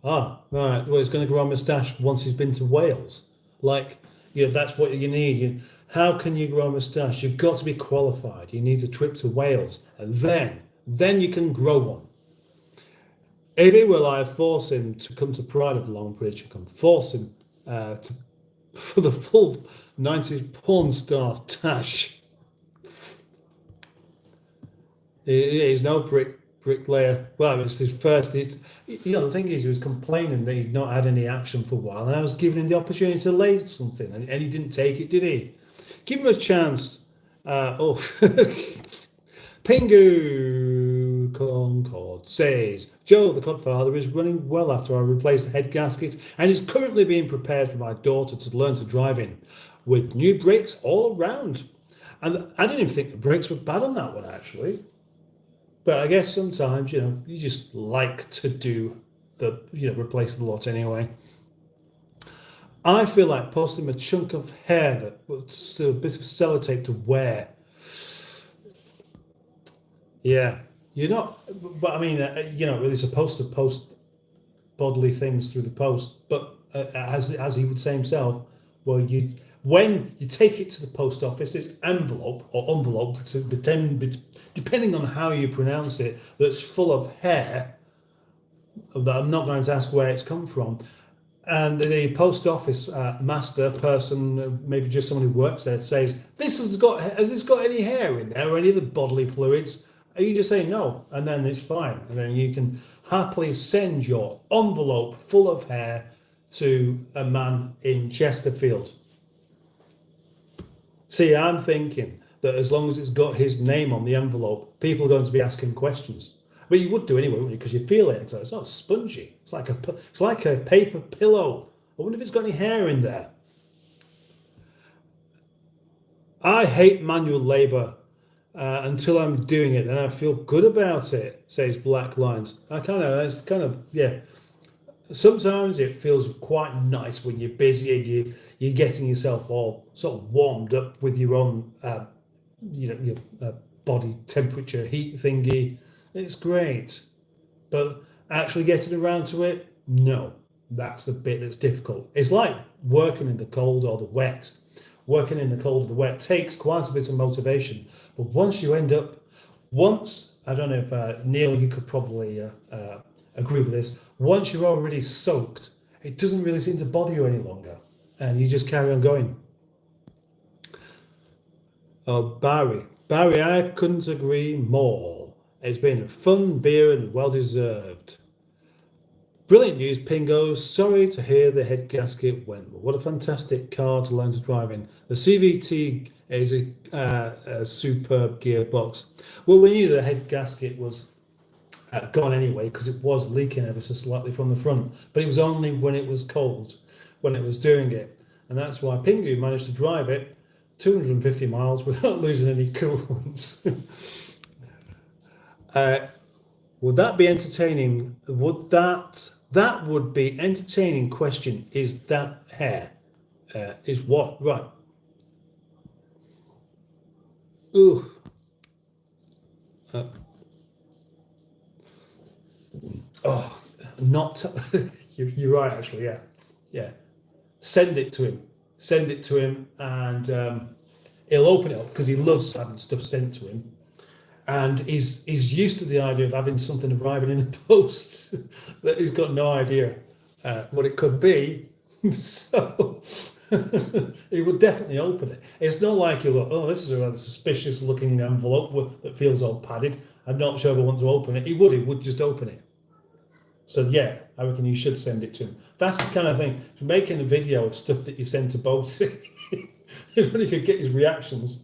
Ah, right. Well, he's going to grow a moustache once he's been to Wales. Like, that's what you need. How can you grow a moustache? You've got to be qualified. You need a trip to Wales, and then you can grow one. If he will, I force him to come to Pride of Longbridge. I can force him for the full 90s porn star tash. He's no bricklayer. Well, it's his first. The thing is, he was complaining that he'd not had any action for a while, and I was giving him the opportunity to lay something, and he didn't take it, did he? Give him a chance. Pingu Concord says, Joe, the Godfather, is running well after I replaced the head gasket and is currently being prepared for my daughter to learn to drive in, with new brakes all around. And I didn't even think the brakes were bad on that one, actually. But I guess sometimes, you just like to do replace the lot anyway. I feel like posting a chunk of hair that was a bit of sellotape to wear. Yeah, you're not, but I mean, you're not really supposed to post bodily things through the post. But as he would say himself, well, when you take it to the post office, it's envelope or envelope, depending on how you pronounce it, that's full of hair. That I'm not going to ask where it's come from. And the post office master person, maybe just someone who works there, says, has this got any hair in there or any other bodily fluids? And you just say no, and then it's fine. And then you can happily send your envelope full of hair to a man in Chesterfield. See, I'm thinking that as long as it's got his name on the envelope, people are going to be asking questions. But you would do anyway, wouldn't you? Because you feel it. It's not spongy. It's like a paper pillow. I wonder if it's got any hair in there. I hate manual labour until I'm doing it, then I feel good about it, says Black Lines. Yeah. Sometimes it feels quite nice when you're busy and you're getting yourself all sort of warmed up with your own, your body temperature heat thingy. It's great, but actually getting around to it, no, that's the bit that's difficult. It's like working in the cold or the wet. Working in the cold or the wet takes quite a bit of motivation, but once you end up, I don't know if Neil, you could probably agree with this, once you're already soaked, it doesn't really seem to bother you any longer, and you just carry on going. Oh, Barry, I couldn't agree more. It's been a fun beer and well-deserved. Brilliant news, Pingo. Sorry to hear the head gasket went. What a fantastic car to learn to drive in. The CVT is a superb gearbox. Well, we knew the head gasket was gone anyway because it was leaking ever so slightly from the front. But it was only when it was cold, when it was doing it. And that's why Pingo managed to drive it 250 miles without losing any coolant. Would that be entertaining? That would be entertaining question. Is that hair? Is what? Right. Ooh. Not. You're right, actually. Yeah. Send it to him, and he'll open it up because he loves having stuff sent to him. And he's used to the idea of having something arriving in the post that he's got no idea what it could be. So he would definitely open it. It's not like he'll go, oh, this is a rather suspicious looking envelope that feels all padded. I'm not sure if I want to open it. He would just open it. So yeah, I reckon you should send it to him. That's the kind of thing. Making a video of stuff that you send to Boaty, if only you could get his reactions.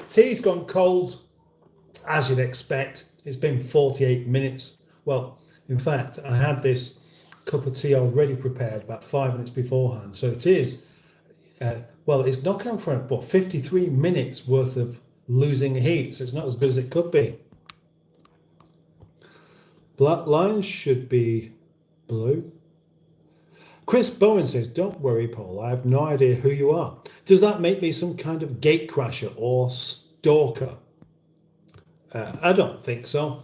Tea's gone cold, as you'd expect. It's been 48 minutes. Well, in fact, I had this cup of tea already prepared about 5 minutes beforehand. So it is, it's not coming for about 53 minutes worth of losing heat. So it's not as good as it could be. Black lines should be blue. Chris Bowen says, don't worry, Paul, I have no idea who you are. Does that make me some kind of gatecrasher or stalker? I don't think so.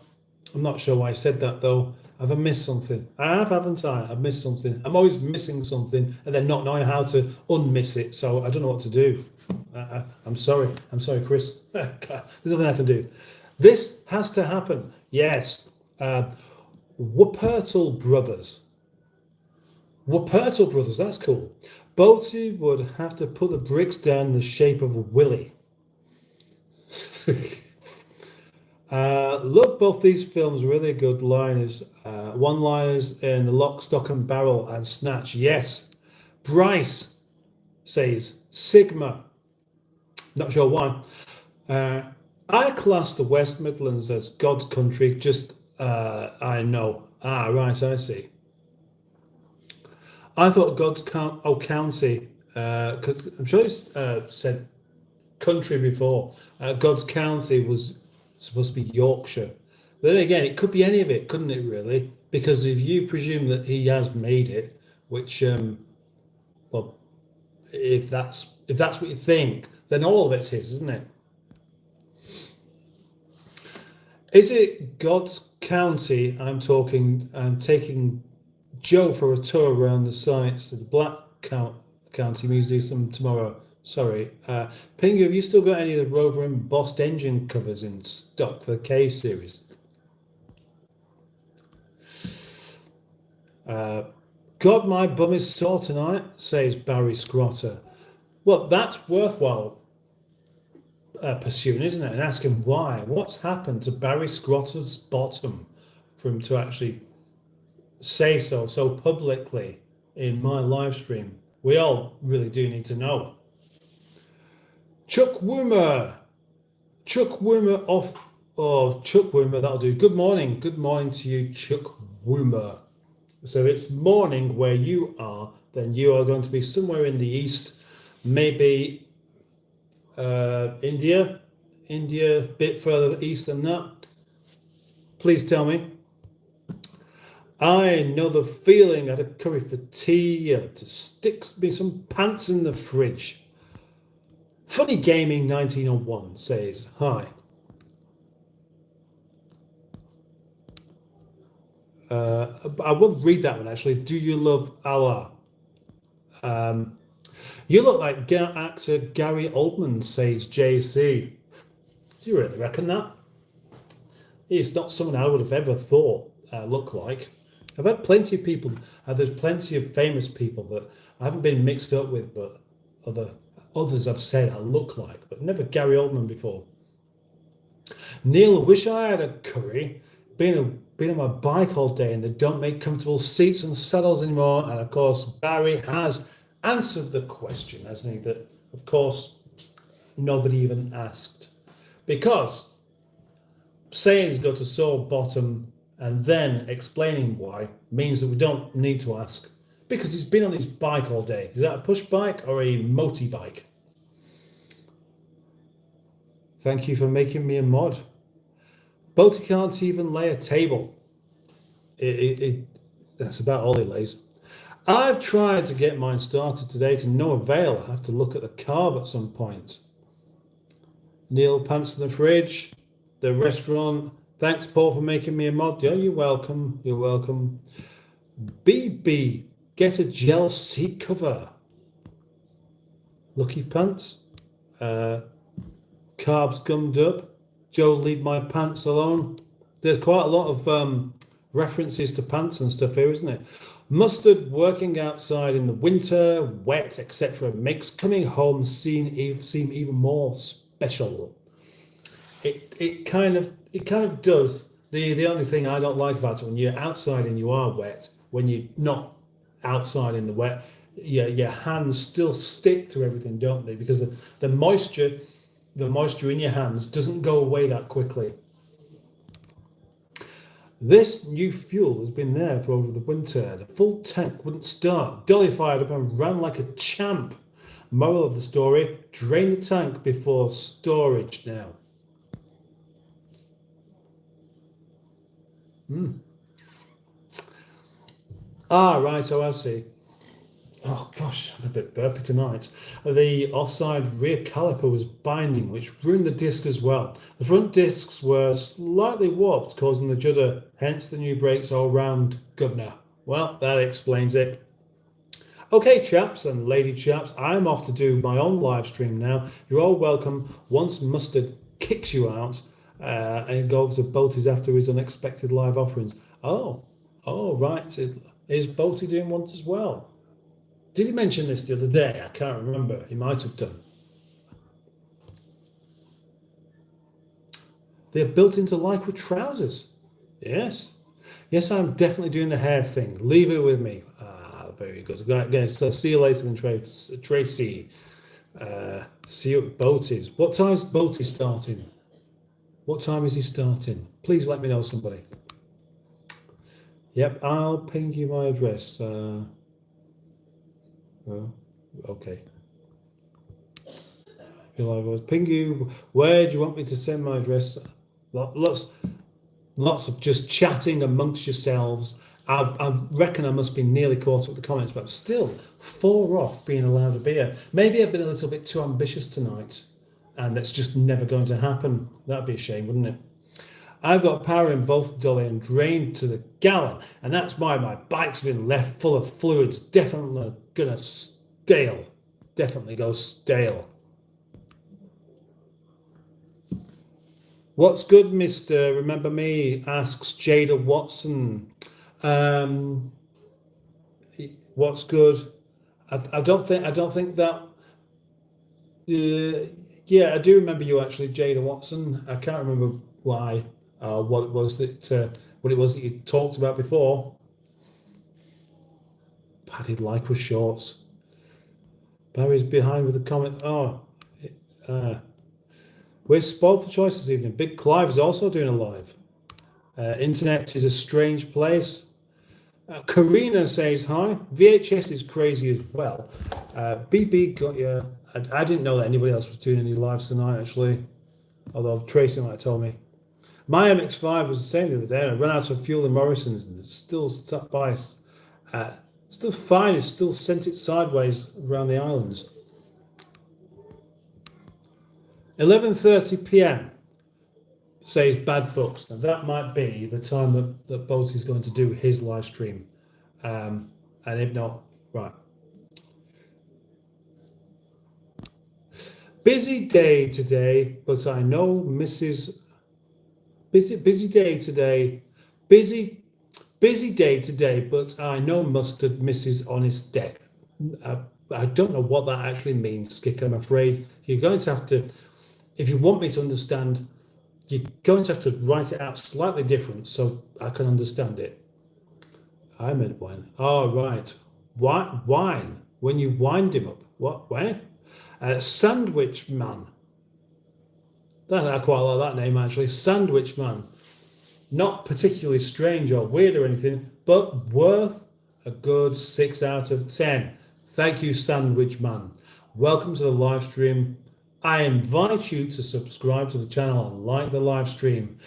I'm not sure why I said that, though. Have I missed something? I have, haven't I? I've missed something. I'm always missing something and then not knowing how to unmiss it, so I don't know what to do. I'm sorry. I'm sorry, Chris. There's nothing I can do. This has to happen. Yes. Wuppertal Brothers. Wuppertal Brothers, that's cool. Boaty would have to put the bricks down in the shape of a willy. Love both these films, really good liners. One-liners in The Lock, Stock and Barrel and Snatch. Yes. Bryce says Sigma. Not sure why. I class the West Midlands as God's country. Just, I know. Right, I see. I thought God's county, because I'm sure it's said country before. God's county was supposed to be Yorkshire. But then again, it could be any of it, couldn't it, really? Because if you presume that he has made it, which, if that's what you think, then all of it's his, isn't it? Is it God's County? I'm taking Joe for a tour around the sites of the County Museum tomorrow. Sorry. Pingu, have you still got any of the Rover embossed engine covers in stock for the K series? God, my bum is sore tonight, says Barry Scrotter. Well, that's worthwhile pursuing, isn't it? And asking why. What's happened to Barry Scrotter's bottom for him to actually say so publicly in my live stream? We all really do need to know. Chuck Woomer off. Oh, Chuck Woomer, that'll do. Good morning to you, Chuck Woomer. So it's morning where you are, then you are going to be somewhere in the east, maybe India, a bit further east than that. Please tell me. I know the feeling. I had a curry for tea to stick me some pants in the fridge. Funny Gaming 1901 says hi. I will read that one actually. Do you love Allah? You look like actor Gary Oldman, says JC. Do you really reckon that? He's not someone I would have ever thought look like. I've had plenty of people, there's plenty of famous people that I haven't been mixed up with, but others I've said I look like, but never Gary Oldman before. Neil, I wish I had a curry. Been on my bike all day and they don't make comfortable seats and saddles anymore. And of course, Barry has answered the question, hasn't he? That, of course, nobody even asked. Because saying he's got a sore bottom and then explaining why means that we don't need to ask. Because he's been on his bike all day. Is that a push bike or a moti bike? Thank you for making me a mod. Boaty can't even lay a table. That's about all he lays. I've tried to get mine started today to no avail. I have to look at the carb at some point. Neil, pants in the fridge, the restaurant. Thanks, Paul, for making me a mod. Yeah, you're welcome. You're welcome. BB, get a gel seat cover. Lucky pants. Carbs gummed up. Joe, leave my pants alone. There's quite a lot of references to pants and stuff here, isn't it? Mustard, working outside in the winter, wet, etc., makes coming home seem even more special. It kind of does. The only thing I don't like about it, when you're outside and you are wet, when you're not outside in the wet, your hands still stick to everything, don't they? Because the moisture in your hands doesn't go away that quickly. This new fuel has been there for over the winter. The full tank wouldn't start. Dolly fired up and ran like a champ. Moral of the story, drain the tank before storage now. Right, so I see. Oh gosh, I'm a bit burpy tonight. The offside rear caliper was binding, which ruined the disc as well. The front discs were slightly warped, causing the judder, hence the new brakes all round, governor. Well, that explains it. Okay, chaps and lady chaps, I'm off to do my own live stream now. You're all welcome once Mustard kicks you out and goes to Boaty's after his unexpected live offerings. Oh, right. Is Boaty doing one as well? Did he mention this the other day? I can't remember. He might have done. They're built into lycra trousers. Yes, I'm definitely doing the hair thing. Leave it with me. Very good. Again, so see you later then, Tracy. See you at Boaty's. What time's Boaty starting? What time is he starting? Please let me know, somebody. Yep, I'll ping you my address. Okay. Ping you. Where do you want me to send my address? Lots of just chatting amongst yourselves. I reckon I must be nearly caught up with the comments, but I'm still 4 off being allowed a beer. Maybe I've been a little bit too ambitious tonight, and it's just never going to happen. That'd be a shame, wouldn't it? I've got power in both dolly and drained to the gallon, and that's why my bike's been left full of fluids. Definitely gonna stale. Definitely go stale. What's good, Mister? Remember me? Asks Jada Watson. What's good? I don't think that. Yeah, I do remember you actually, Jada Watson. I can't remember why, what it was that you talked about before. Padded lycra shorts. Barry's behind with a comment. Oh, we're spoiled for choice this evening. Big Clive is also doing a live. Internet is a strange place. Karina says hi. VHS is crazy as well. BB got you. I didn't know that anybody else was doing any lives tonight, actually. Although Tracy might have told me. My MX-5 was the same the other day. I ran out of fuel in Morrison's and it's still stuck by. Still fine. It's still sent it sideways around the islands. 11:30 p.m. says Bad Books. Now that might be the time that Boat is going to do his live stream. And if not, right. Busy day today, but I know Mrs. Busy day today. Busy day today, but I know Mustard Mrs. Honest Deck. I don't know what that actually means, Skick. I'm afraid you're going to have to, if you want me to understand, you're going to have to write it out slightly different so I can understand it. I meant wine. Oh, right. Wine. When you wind him up. What? Where? Sandwich Man. I quite like that name, actually. Sandwich Man. Not particularly strange or weird or anything, but worth a good 6 out of 10. Thank you, Sandwich Man. Welcome to the live stream. I invite you to subscribe to the channel and like the live stream.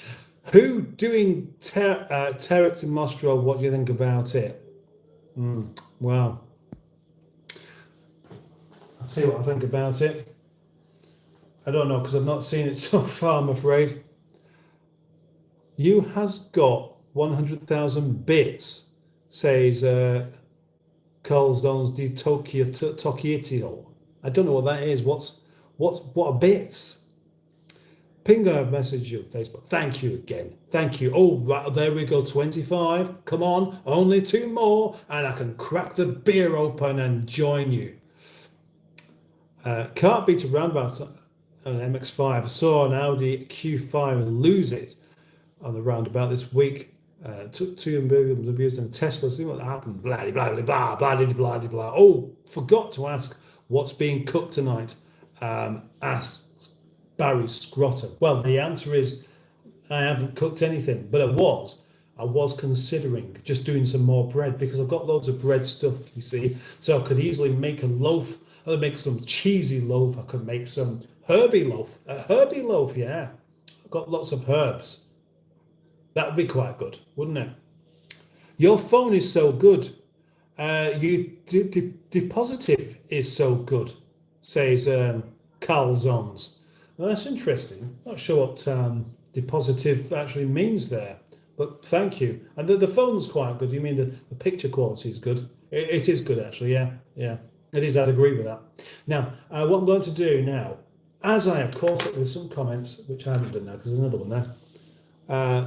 Who doing Terek to Mostro? What do you think about it? Well, I'll tell you what I think about it. I don't know because I've not seen it so far, I'm afraid. You has got 100,000 bits, says Carl Zones di Tokietio. I don't know what that is. What are bits? Ping a message on Facebook. Thank you again. Thank you. Oh, right, there we go. 25. Come on, only 2 more, and I can crack the beer open and join you. Can't beat a roundabout on an MX-5. I saw an Audi Q5 and lose it on the roundabout this week. Took 2 BMWs and a Tesla. See what happened. Blah, blah, blah, blah, blah, blah, blah, blah. Oh, forgot to ask what's being cooked tonight. Asks Barry Scrotter. Well, the answer is I haven't cooked anything, but I was considering just doing some more bread because I've got loads of bread stuff, you see. So I could easily make a loaf. I could make some cheesy loaf. I could make some herby loaf. A herby loaf, yeah. I've got lots of herbs. That would be quite good, wouldn't it? Your phone is so good. Depositive is so good, says Carl Zons. Well, that's interesting. Not sure what depositive actually means there, but thank you. And the phone's quite good. You mean the picture quality is good? It is good, actually, yeah. It is, I'd agree with that. Now, what I'm going to do now, as I have caught up with some comments, which I haven't done now because there's another one there.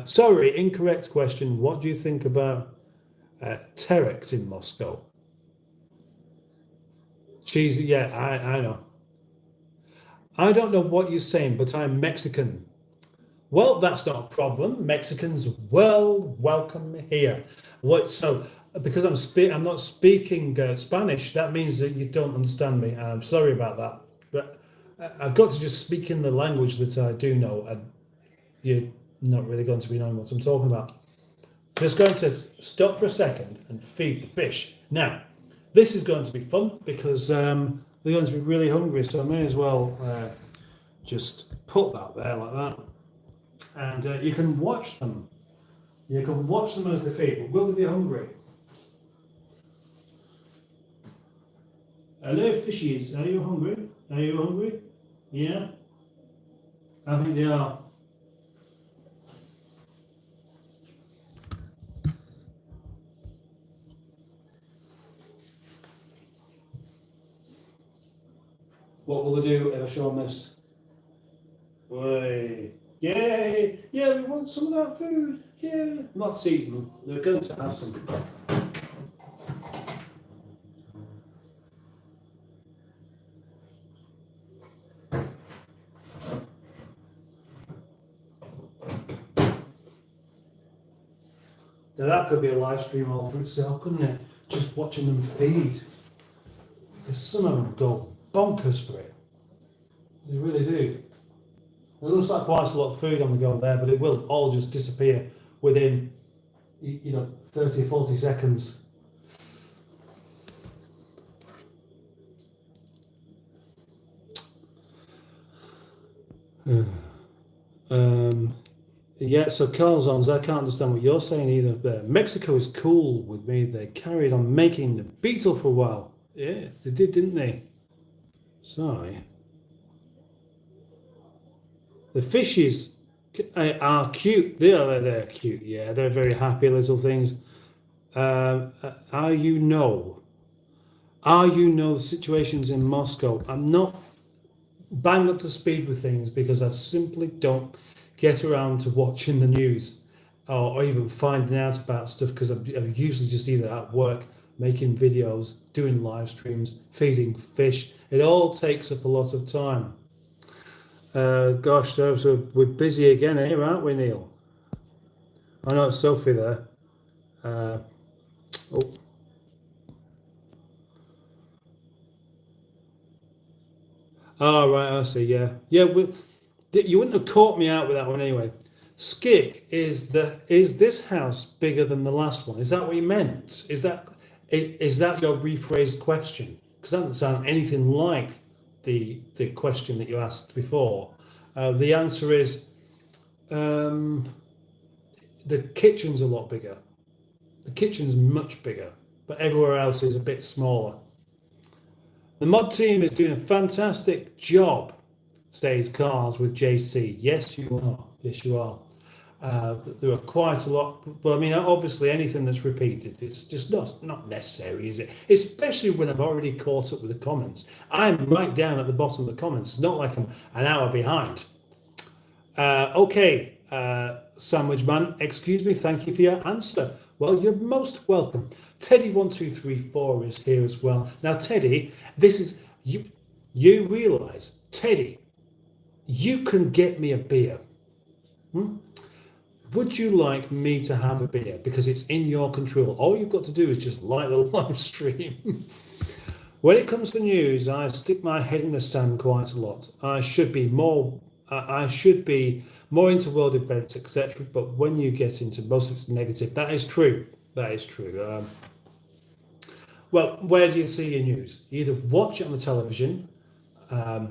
Sorry, incorrect question. What do you think about Terek in Moscow? Cheesy, yeah, I know. I don't know what you're saying, but I'm Mexican. Well, that's not a problem. Mexicans welcome here. So because I'm not speaking Spanish, that means that you don't understand me. I'm sorry about that, but I've got to just speak in the language that I do know, and you're not really going to be knowing what I'm talking about. I'm just going to stop for a second and feed the fish. Now, this is going to be fun because they're going to be really hungry, so I may as well just put that there like that. And you can watch them. You can watch them as they feed, but will they be hungry? Hello, fishies. Are you hungry? Are you hungry? Yeah? I think they are. What will they do if I show them this? Way. Yay! Yeah, we want some of that food. Yeah. Not seasonal. They're going to have some. Now that could be a live stream all for itself, couldn't it? Just watching them feed. Because some of them go bonkers for it. They really do. It looks like quite a lot of food on the go there, but it will all just disappear within, 30 or 40 seconds. Yeah, so Carl's I can't understand what you're saying either there. Mexico is cool with me. They carried on making the beetle for a while. Yeah, they did, didn't they? Sorry. The fishes are cute. They're cute. Yeah, they're very happy little things. Are you the situations in Moscow? I'm not bang up to speed with things because I simply don't get around to watching the news or even finding out about stuff because I'm usually just either at work, making videos, doing live streams, feeding fish. It all takes up a lot of time. Gosh, so we're busy again here, aren't we, Neil? I know it's Sophie there. Oh. Oh, right, I see, yeah. Yeah, you wouldn't have caught me out with that one anyway. Skik, is this house bigger than the last one? Is that what you meant? Is that your rephrased question? Because that doesn't sound anything like the question that you asked before. The answer is the kitchen's a lot bigger. The kitchen's much bigger, but everywhere else is a bit smaller. The mod team is doing a fantastic job, says Cars with JC. Yes, you are. Yes, you are. There are quite a lot, but I mean, obviously, anything that's repeated, it's just not necessary, is it? Especially when I've already caught up with the comments. I'm right down at the bottom of the comments. It's not like I'm an hour behind. Okay, Sandwich Man, excuse me, thank you for your answer. Well, you're most welcome. Teddy1234 is here as well. Now, Teddy, this is you realise, Teddy, you can get me a beer. Would you like me to have a beer? Because it's in your control. All you've got to do is just like the live stream. When it comes to news, I stick my head in the sand quite a lot. I should be more into world events, etc. But when you get into most of it's negative, that is true. That is true. Well, where do you see your news? You either watch it on the television,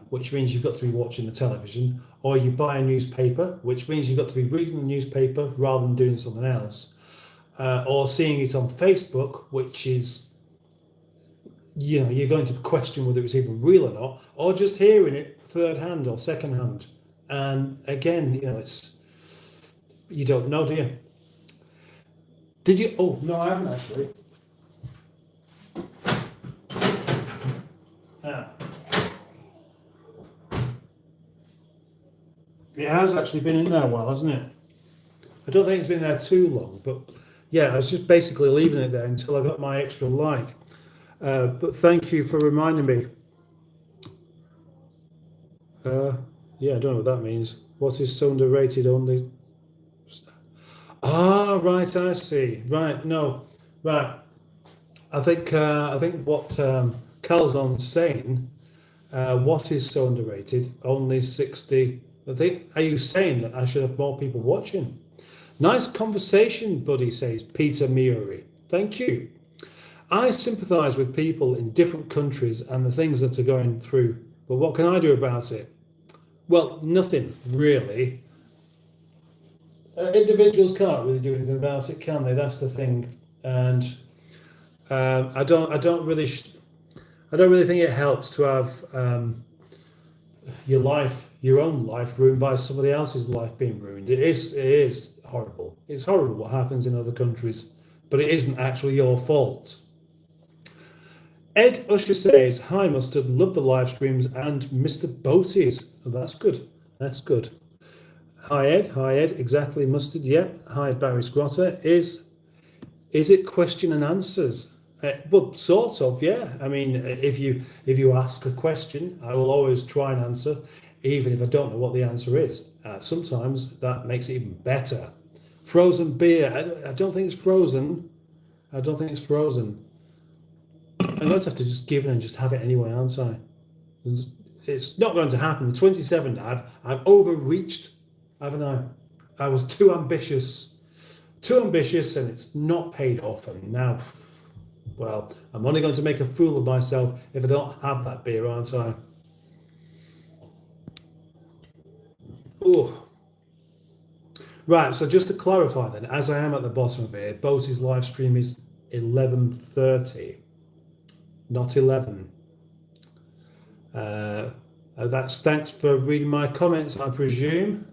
which means you've got to be watching the television, or you buy a newspaper, which means you've got to be reading the newspaper rather than doing something else, or seeing it on Facebook, which is, you're going to question whether it's even real or not, or just hearing it third hand or second hand. And again, you don't know, do you? Did you? Oh, no, I haven't actually. It has actually been in there a while, hasn't it? I don't think it's been there too long, but yeah, I was just basically leaving it there until I got my extra like. But thank you for reminding me. Yeah, I don't know what that means. What is so underrated only? Ah, right, I see. Right, no, right. I think what Calzon's saying. What is so underrated? Only 60. Are you saying that I should have more people watching? Nice conversation, buddy, says Peter Miuri. Thank you. I sympathise with people in different countries and the things that are going through, but what can I do about it? Well, nothing really. Individuals can't really do anything about it, can they? That's the thing. And I don't really think it helps to have your own life ruined by somebody else's life being ruined. It is horrible. It's horrible what happens in other countries, but it isn't actually your fault. Ed Usher says, hi Mustard, love the live streams and Mr. Boaties. Oh, that's good. That's good. Hi Ed, exactly Mustard, yep. Hi Barry Scrotter. Is it question and answers? Well, sort of, yeah. I mean, if you ask a question, I will always try and answer, even if I don't know what the answer is. Sometimes that makes it even better. Frozen beer. I don't think it's frozen. I don't think it's frozen. I'm going to have to just give it and just have it anyway, aren't I? It's not going to happen. The 27th, I've overreached, haven't I? I was too ambitious, and it's not paid off. And now, well, I'm only going to make a fool of myself if I don't have that beer, aren't I? Oh. Right, so just to clarify then, as I am at the bottom of it, Boaty's live stream is 11:30, not 11. That's thanks for reading my comments, I presume,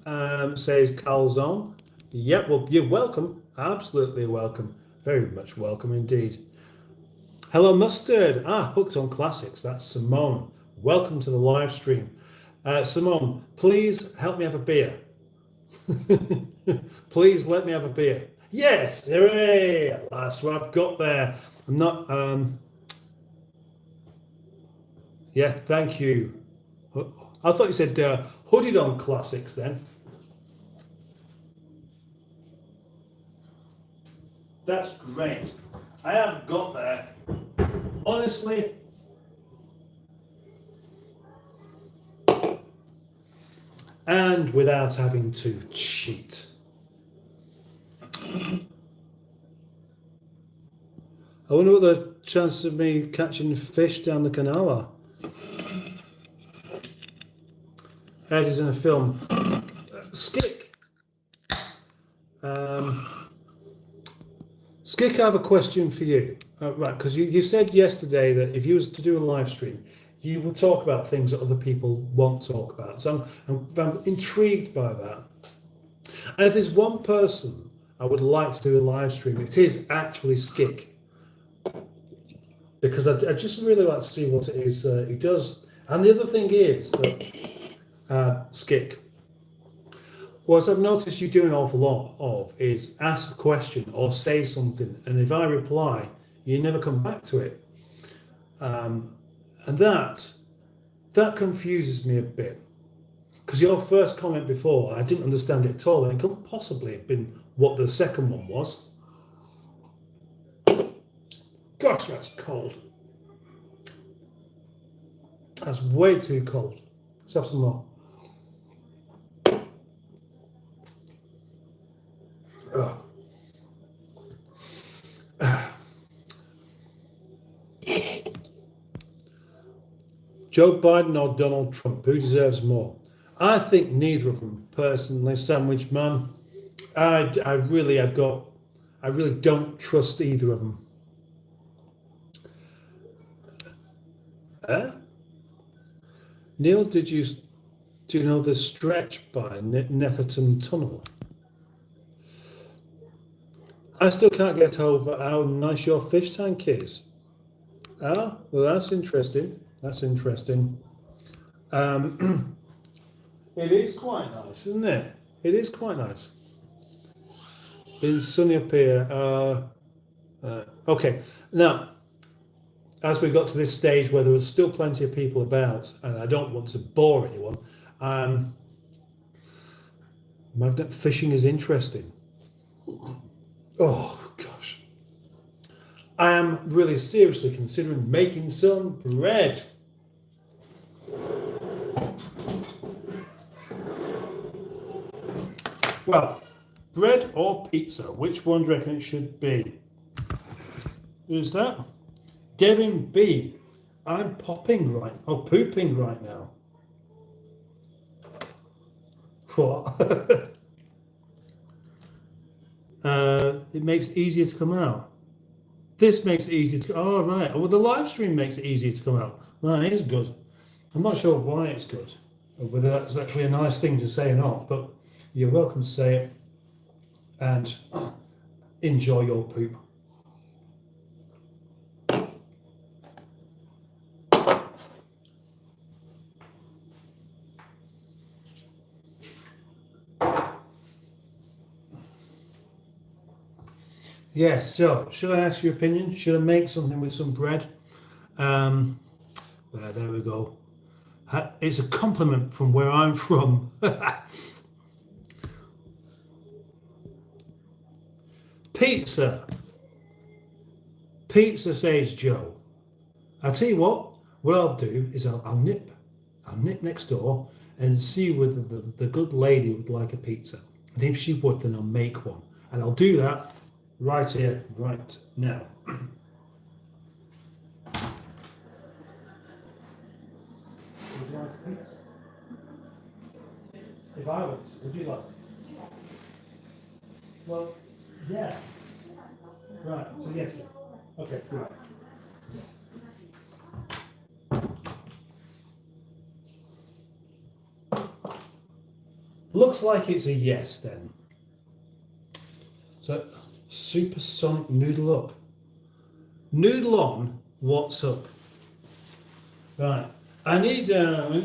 says Calzone. Yep, well, you're welcome. Absolutely welcome. Very much welcome indeed. Hello, Mustard. Hooked on Classics. That's Simone. Welcome to the live stream. Simone, please help me have a beer. Please let me have a beer. Yes, hooray! At last, what I've got there. I'm not. Yeah, thank you. I thought you said hooded on Classics then. That's great. I have got there. Honestly. And without having to cheat. I wonder what the chances of me catching fish down the canal are. Ed in a film. Skick. Skick, I have a question for you. Right, because you said yesterday that if you was to do a live stream, you will talk about things that other people won't talk about. So I'm intrigued by that. And if there's one person I would like to do a live stream, it is actually Skick. Because I just really like to see what it is he does. And the other thing is that Skick, what I've noticed you do an awful lot of is ask a question or say something, and if I reply, you never come back to it. And that confuses me a bit. Because your first comment before, I didn't understand it at all, and it couldn't possibly have been what the second one was. Gosh, that's cold. That's way too cold. Let's have some more. Joe Biden or Donald Trump, who deserves more? I think neither of them, personally, Sandwich Man. I really don't trust either of them. Neil, do you know the stretch by Netherton Tunnel? I still can't get over how nice your fish tank is. Well, that's interesting. That's interesting. It is quite nice, isn't it? It is quite nice. It's sunny up here. Okay, now, as we got to this stage where there was still plenty of people about, and I don't want to bore anyone, magnet fishing is interesting. Oh, gosh. I am really seriously considering making some bread. Well, bread or pizza? Which one do you reckon it should be? Who's that? Devin B. I'm pooping right now. What? It makes it easier to come out. This makes it easier to. Oh, right. Well, the live stream makes it easier to come out. That is good. I'm not sure why it's good, or whether that's actually a nice thing to say or not, but you're welcome to say it and enjoy your poop. Yeah, so should I ask your opinion? Should I make something with some bread? There we go. It's a compliment from where I'm from. Pizza. Pizza, says Joe. I'll tell you what I'll do is I'll nip next door and see whether the good lady would like a pizza. And if she would, then I'll make one. And I'll do that right here, right now. Would you like a pizza? If I would you like? Well, yeah. Right, so yes. Okay, right. Looks like it's a yes then. So, supersonic noodle up. Noodle on, what's up? Right. I need to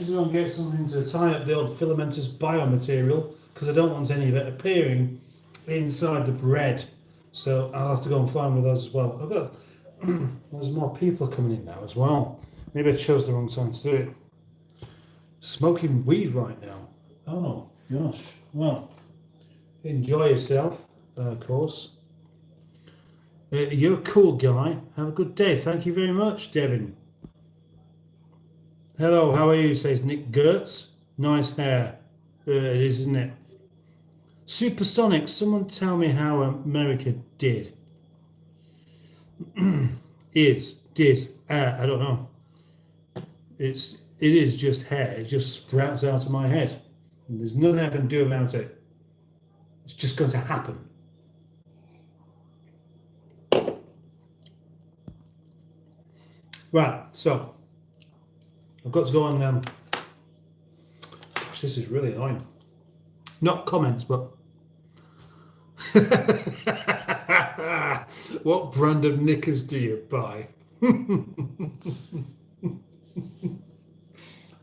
go and get something to tie up the old filamentous biomaterial because I don't want any of it appearing inside the bread. So I'll have to go and find one of those as well. I've got there's more people coming in now as well. Maybe I chose the wrong time to do it. Smoking weed right now. Oh gosh. Well, enjoy yourself, of course. You're a cool guy. Have a good day. Thank you very much, Devin. Hello, how are you? Says Nick Gertz. Nice hair. It is, isn't it? Supersonic. Someone tell me how America did. I don't know. It is just hair. It just sprouts out of my head. And there's nothing I can do about it. It's just going to happen. Right, so I've got to go on. Gosh, this is really annoying. Not comments, but what brand of knickers do you buy?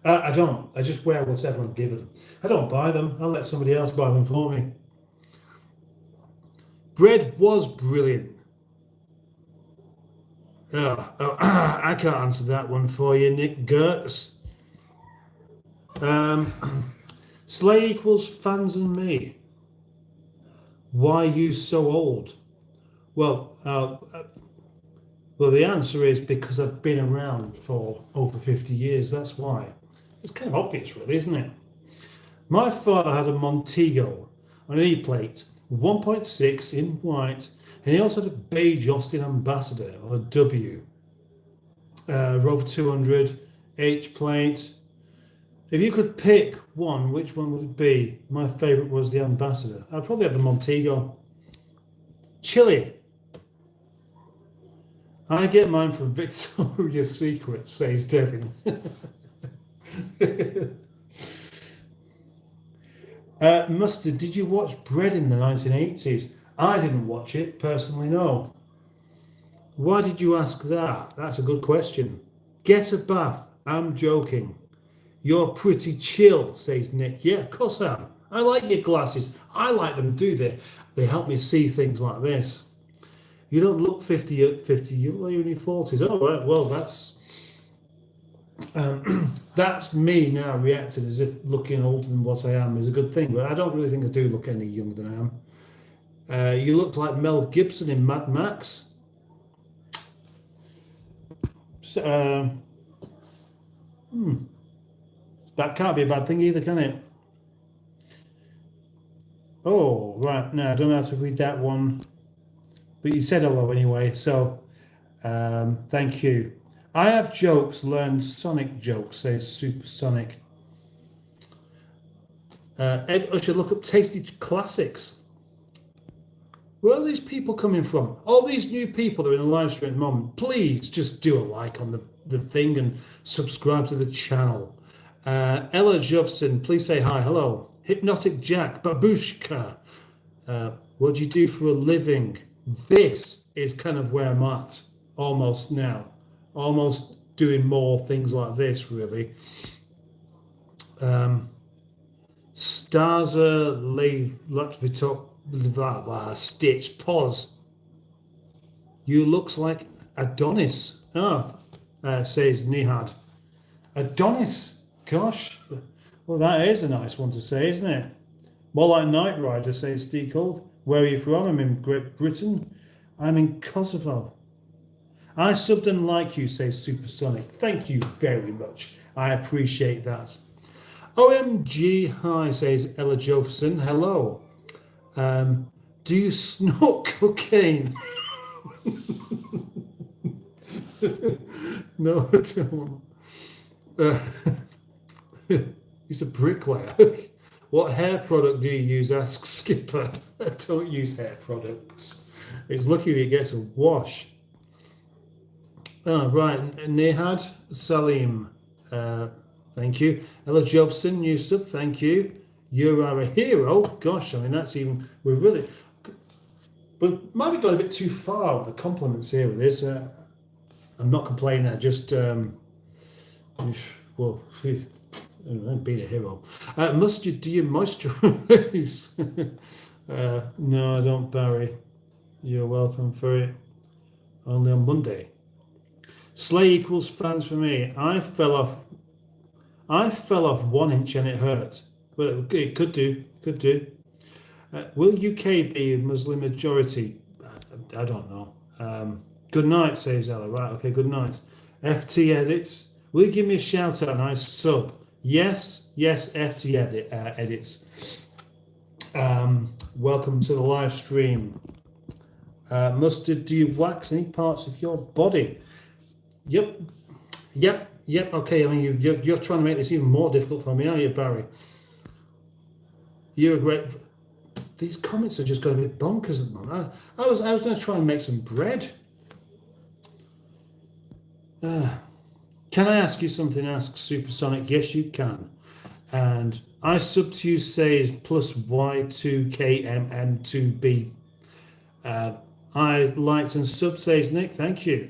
I don't. I just wear whatever I'm given. I don't buy them. I'll let somebody else buy them for me. Bread was brilliant. I can't answer that one for you, Nick Gertz. Slay equals fans and me. Why you so old? Well, the answer is because I've been around for over 50 years. That's why. It's kind of obvious, really, isn't it? My father had a Montego on an E-plate, 1.6 in white, and he also had a beige Austin Ambassador on a W. Rover 200, H-plate. If you could pick one, which one would it be? My favourite was the Ambassador. I'd probably have the Montego. Chili. I get mine from Victoria's Secret, says Devin. Mustard, did you watch Bread in the 1980s? I didn't watch it, personally, no. Why did you ask that? That's a good question. Get a bath. I'm joking. You're pretty chill, says Nick. Yeah, of course I am. I like your glasses. I like them, do they? They help me see things like this. You don't look 50, you look like you're in your 40s. Oh, right, well, that's me now reacting as if looking older than what I am is a good thing. But I don't really think I do look any younger than I am. You look like Mel Gibson in Mad Max. That can't be a bad thing either, can it? Oh, right. No, I don't have to read that one. But you said hello anyway, so thank you. I have jokes, learned Sonic jokes, says Supersonic. Ed Usher, look up Tasty Classics. Where are these people coming from? All these new people that are in the live stream at the moment, please just do a like on the thing and subscribe to the channel. Ella Jovson, please say hi. Hello. Hypnotic Jack, Babushka. What do you do for a living? This is kind of where I'm at almost now. Almost doing more things like this, really. Starza Latvitok Stitch Pause. You looks like Adonis. Says Nihad. Adonis. Gosh. Well, that is a nice one to say, isn't it? More like Knight Rider, says Steve Cold. Where are you from? I'm in Great Britain. I'm in Kosovo. I subbed and like you, says Supersonic. Thank you very much. I appreciate that. OMG, hi, says Ella Jofferson. Hello. Do you snort cocaine? No, I don't. He's a bricklayer. What hair product do you use? Asks Skipper. I don't use hair products. It's lucky if he gets a wash. Oh, right. Nehad Salim. Thank you. Ella Jovson, new sub. Thank you. You are a hero. Gosh, I mean, that's even. We're really. But might be going a bit too far with the compliments here with this. I'm not complaining. I just. Well. Being a hero. Do you moisturize? No, I don't, Barry. You're welcome for it. Only on Monday. Slay equals fans for me. I fell off 1 inch and it hurt. Well, it could do. Will UK be a Muslim majority? I don't know. Good night, says Ella. Right, okay, good night. FT edits. Will you give me a shout out? Nice sub. Yes, FT edits. Welcome to the live stream. Mustard, do you wax any parts of your body? Yep. Okay, I mean, you're trying to make this even more difficult for me, aren't you, Barry? You're a great. These comments are just going a bit bonkers at the moment. I was going to try and make some bread. Can I ask you something? Asks Supersonic. Yes, you can. And I sub to you says plus Y2KMM2B. I liked and sub says Nick. Thank you.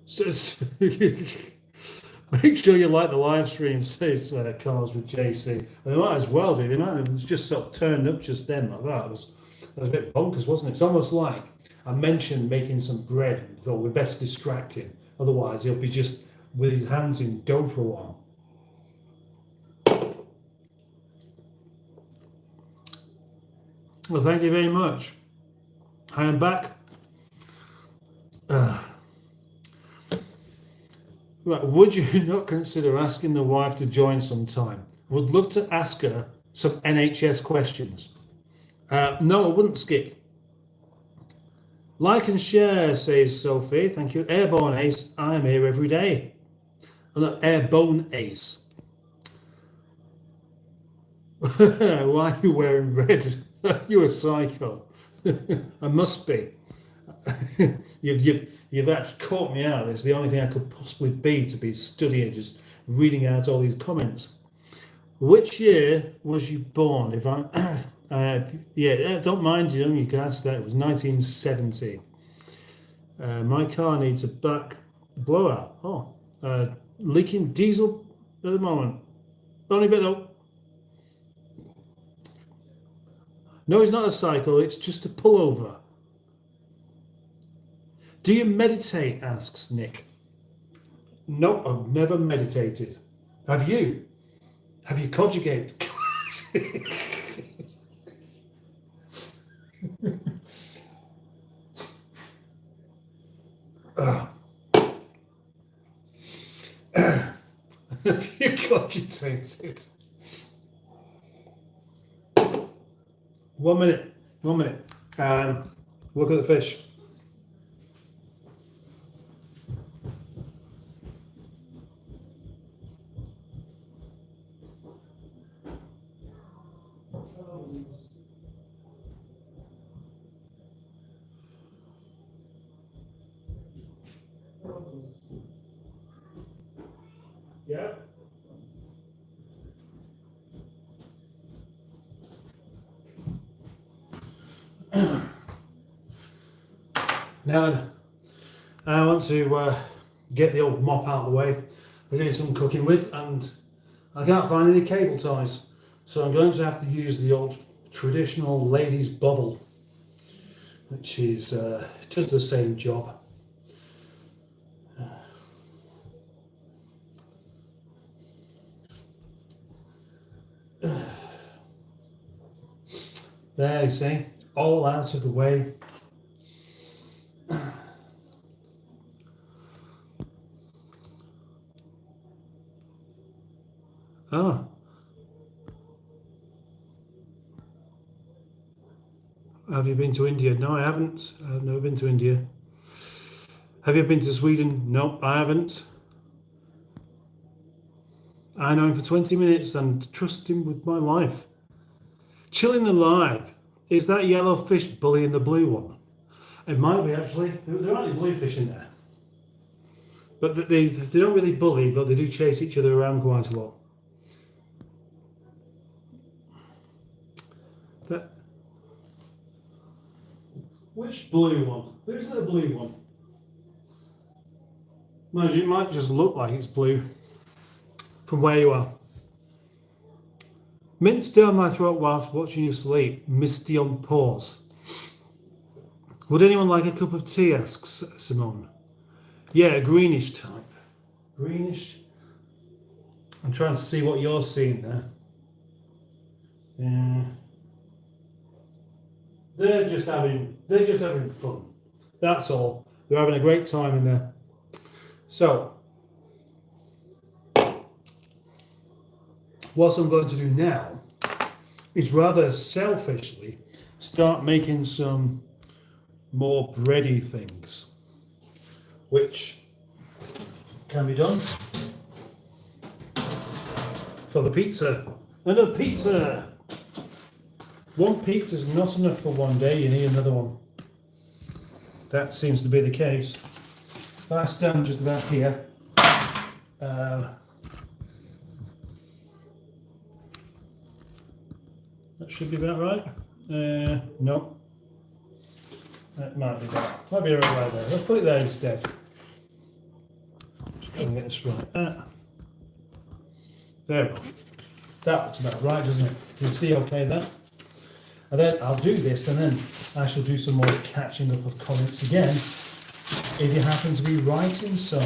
So, make sure you like the live stream, says Cars with JC. Well, they might as well do. They might have just sort of turned up just then like that. That was a bit bonkers, wasn't it? It's almost like I mentioned making some bread and thought we're best distract him. Otherwise, he'll be just with his hands in dough for a while. Well, thank you very much. I am back. Right, would you not consider asking the wife to join sometime? Would love to ask her some NHS questions. No, I wouldn't, Skip. Like and share, says Sophie. Thank you. Airborne Ace, I'm here every day. Look, Airborne Ace. Why are you wearing red? You're a psycho. I must be. You've actually caught me out. It's the only thing I could possibly be to be studying, just reading out all these comments. Which year was you born? If I, don't mind you can ask that. It was 1970. My car needs a back blowout. Leaking diesel at the moment. Only a bit though. No, it's not a cycle. It's just a pullover. Do you meditate? Asks Nick. Nope, I've never meditated. Have you? Have you conjugated? Have you cogitated? 1 minute. Look at the fish. Yeah. Now I want to get the old mop out of the way. We're doing some cooking with, and I can't find any cable ties, so I'm going to have to use the old traditional ladies' bobble. which is does the same job. There you see, all out of the way. Ah. Have you been to India? No, I haven't. I've never been to India. Have you been to Sweden? No, I haven't. I know him for 20 minutes and trust him with my life. Chilling alive. Is that yellow fish bullying the blue one? It might be actually. There aren't any blue fish in there. But they don't really bully, but they do chase each other around quite a lot. Which blue one? Where's the blue one? Imagine it might just look like it's blue from where you are. Mints down my throat whilst watching you sleep. Misty on pause. Would anyone like a cup of tea? Asks Simone. Yeah, a greenish type. Greenish. I'm trying to see what you're seeing there. Yeah. They're just having fun. That's all. They're having a great time in there. So, what I'm going to do now is rather selfishly start making some more bready things, which can be done for the pizza. Another pizza! One pizza is not enough for one day, you need another one. That seems to be the case. That's down just about here. That should be about right. No. That might be better. Might be right there. Let's put it there instead. Just try and get this right. There we go. That looks about right, doesn't it? You see okay there? And then I'll do this, and then I shall do some more catching up of comments again, if you happen to be writing some.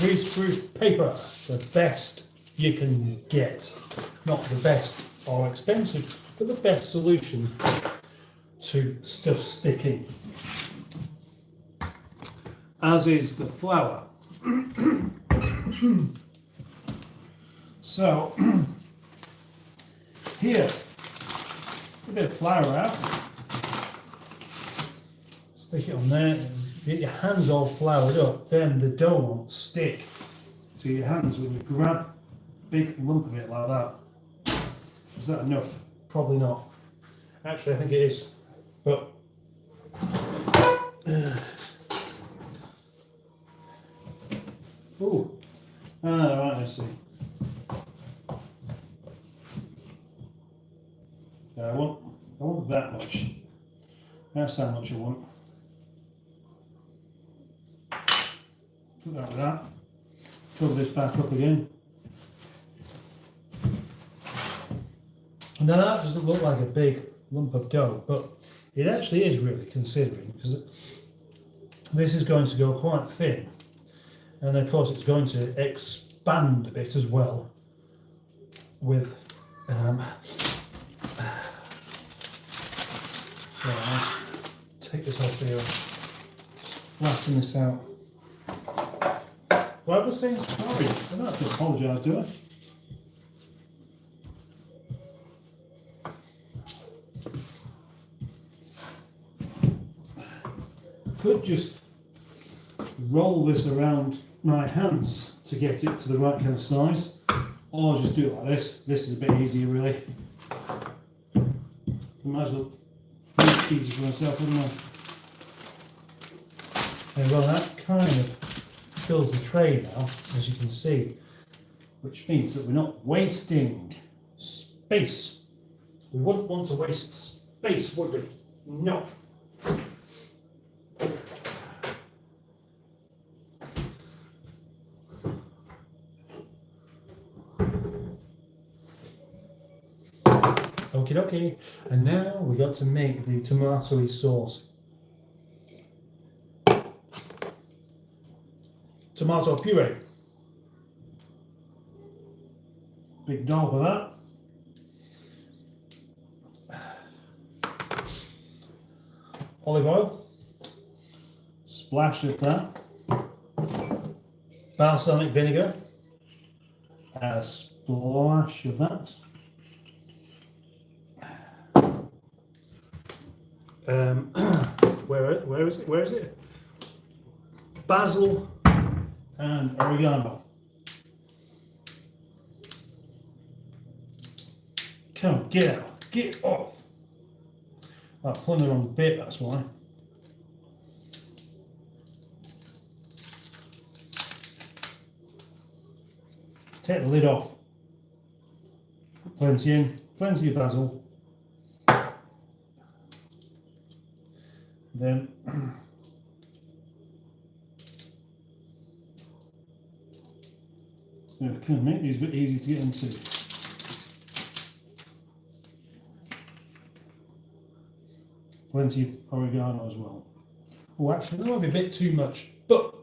Greaseproof paper, the best you can get. Not the best or expensive, but the best solution to stuff sticking. As is the flour. So, here, a bit of flour out, stick it on there, and get your hands all floured up, then the dough won't stick to your hands when you grab a big lump of it like that. Is that enough? Probably not. Actually, I think it is, but oh, right, I see. I want that much. That's how much I want. Put that with that. Cover this back up again. And now that doesn't look like a big lump of dough, but it actually is really, considering, because this is going to go quite thin. And of course it's going to expand a bit as well with so I'll take this off here, flatten this out. Why was I saying sorry? I don't have to apologise, do I? Could just roll this around my hands to get it to the right kind of size, or just do it like this. This is a bit easier, really. I might as well make it easy for myself, wouldn't I? And well, that kind of fills the tray now, as you can see, which means that we're not wasting space. We wouldn't want to waste space, would we? No. Okie dokie. And now we got to make the tomatoey sauce. Tomato puree. Big dollop of that. Olive oil. Splash of that. Balsamic vinegar. A splash of that. Where is it? Basil and oregano. Come on, get out, get off. I'm pulling the wrong bit, that's why. Take the lid off. Put plenty in, plenty of basil. Then it can make these a bit easy to get into. Plenty of oregano as well. Oh, actually, that might be a bit too much, but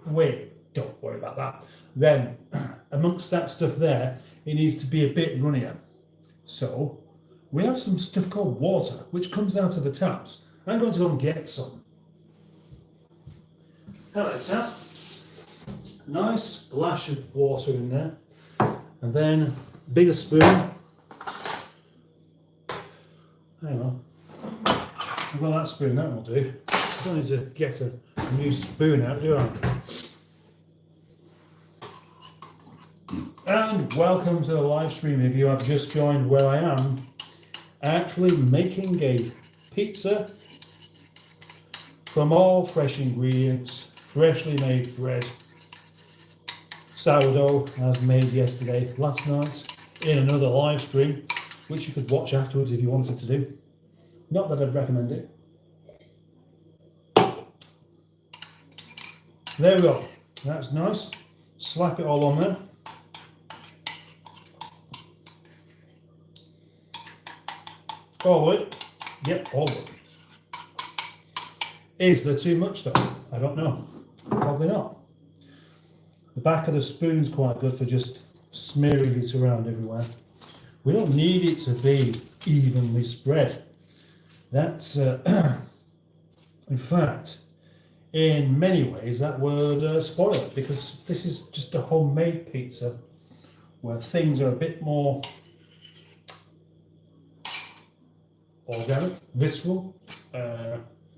wait, don't worry about that. Then, amongst that stuff there, it needs to be a bit runnier. So, we have some stuff called water, which comes out of the taps. I'm going to go and get some. Hello, tap. Nice splash of water in there. And then, bigger spoon. Hang on. I've got that spoon, that will do. I don't need to get a new spoon out, do I? And welcome to the live stream. If you have just joined where I am, actually making a pizza from all fresh ingredients, freshly made bread, sourdough as made yesterday, last night, in another live stream, which you could watch afterwards if you wanted to do. Not that I'd recommend it. There we go. That's nice. Slap it all on there. All of it. Yep, all of it. Is there too much though? I don't know. Probably not. The back of the spoon's quite good for just smearing it around everywhere. We don't need it to be evenly spread. That's, in fact, in many ways that would spoil it, because this is just a homemade pizza where things are a bit more organic, visceral.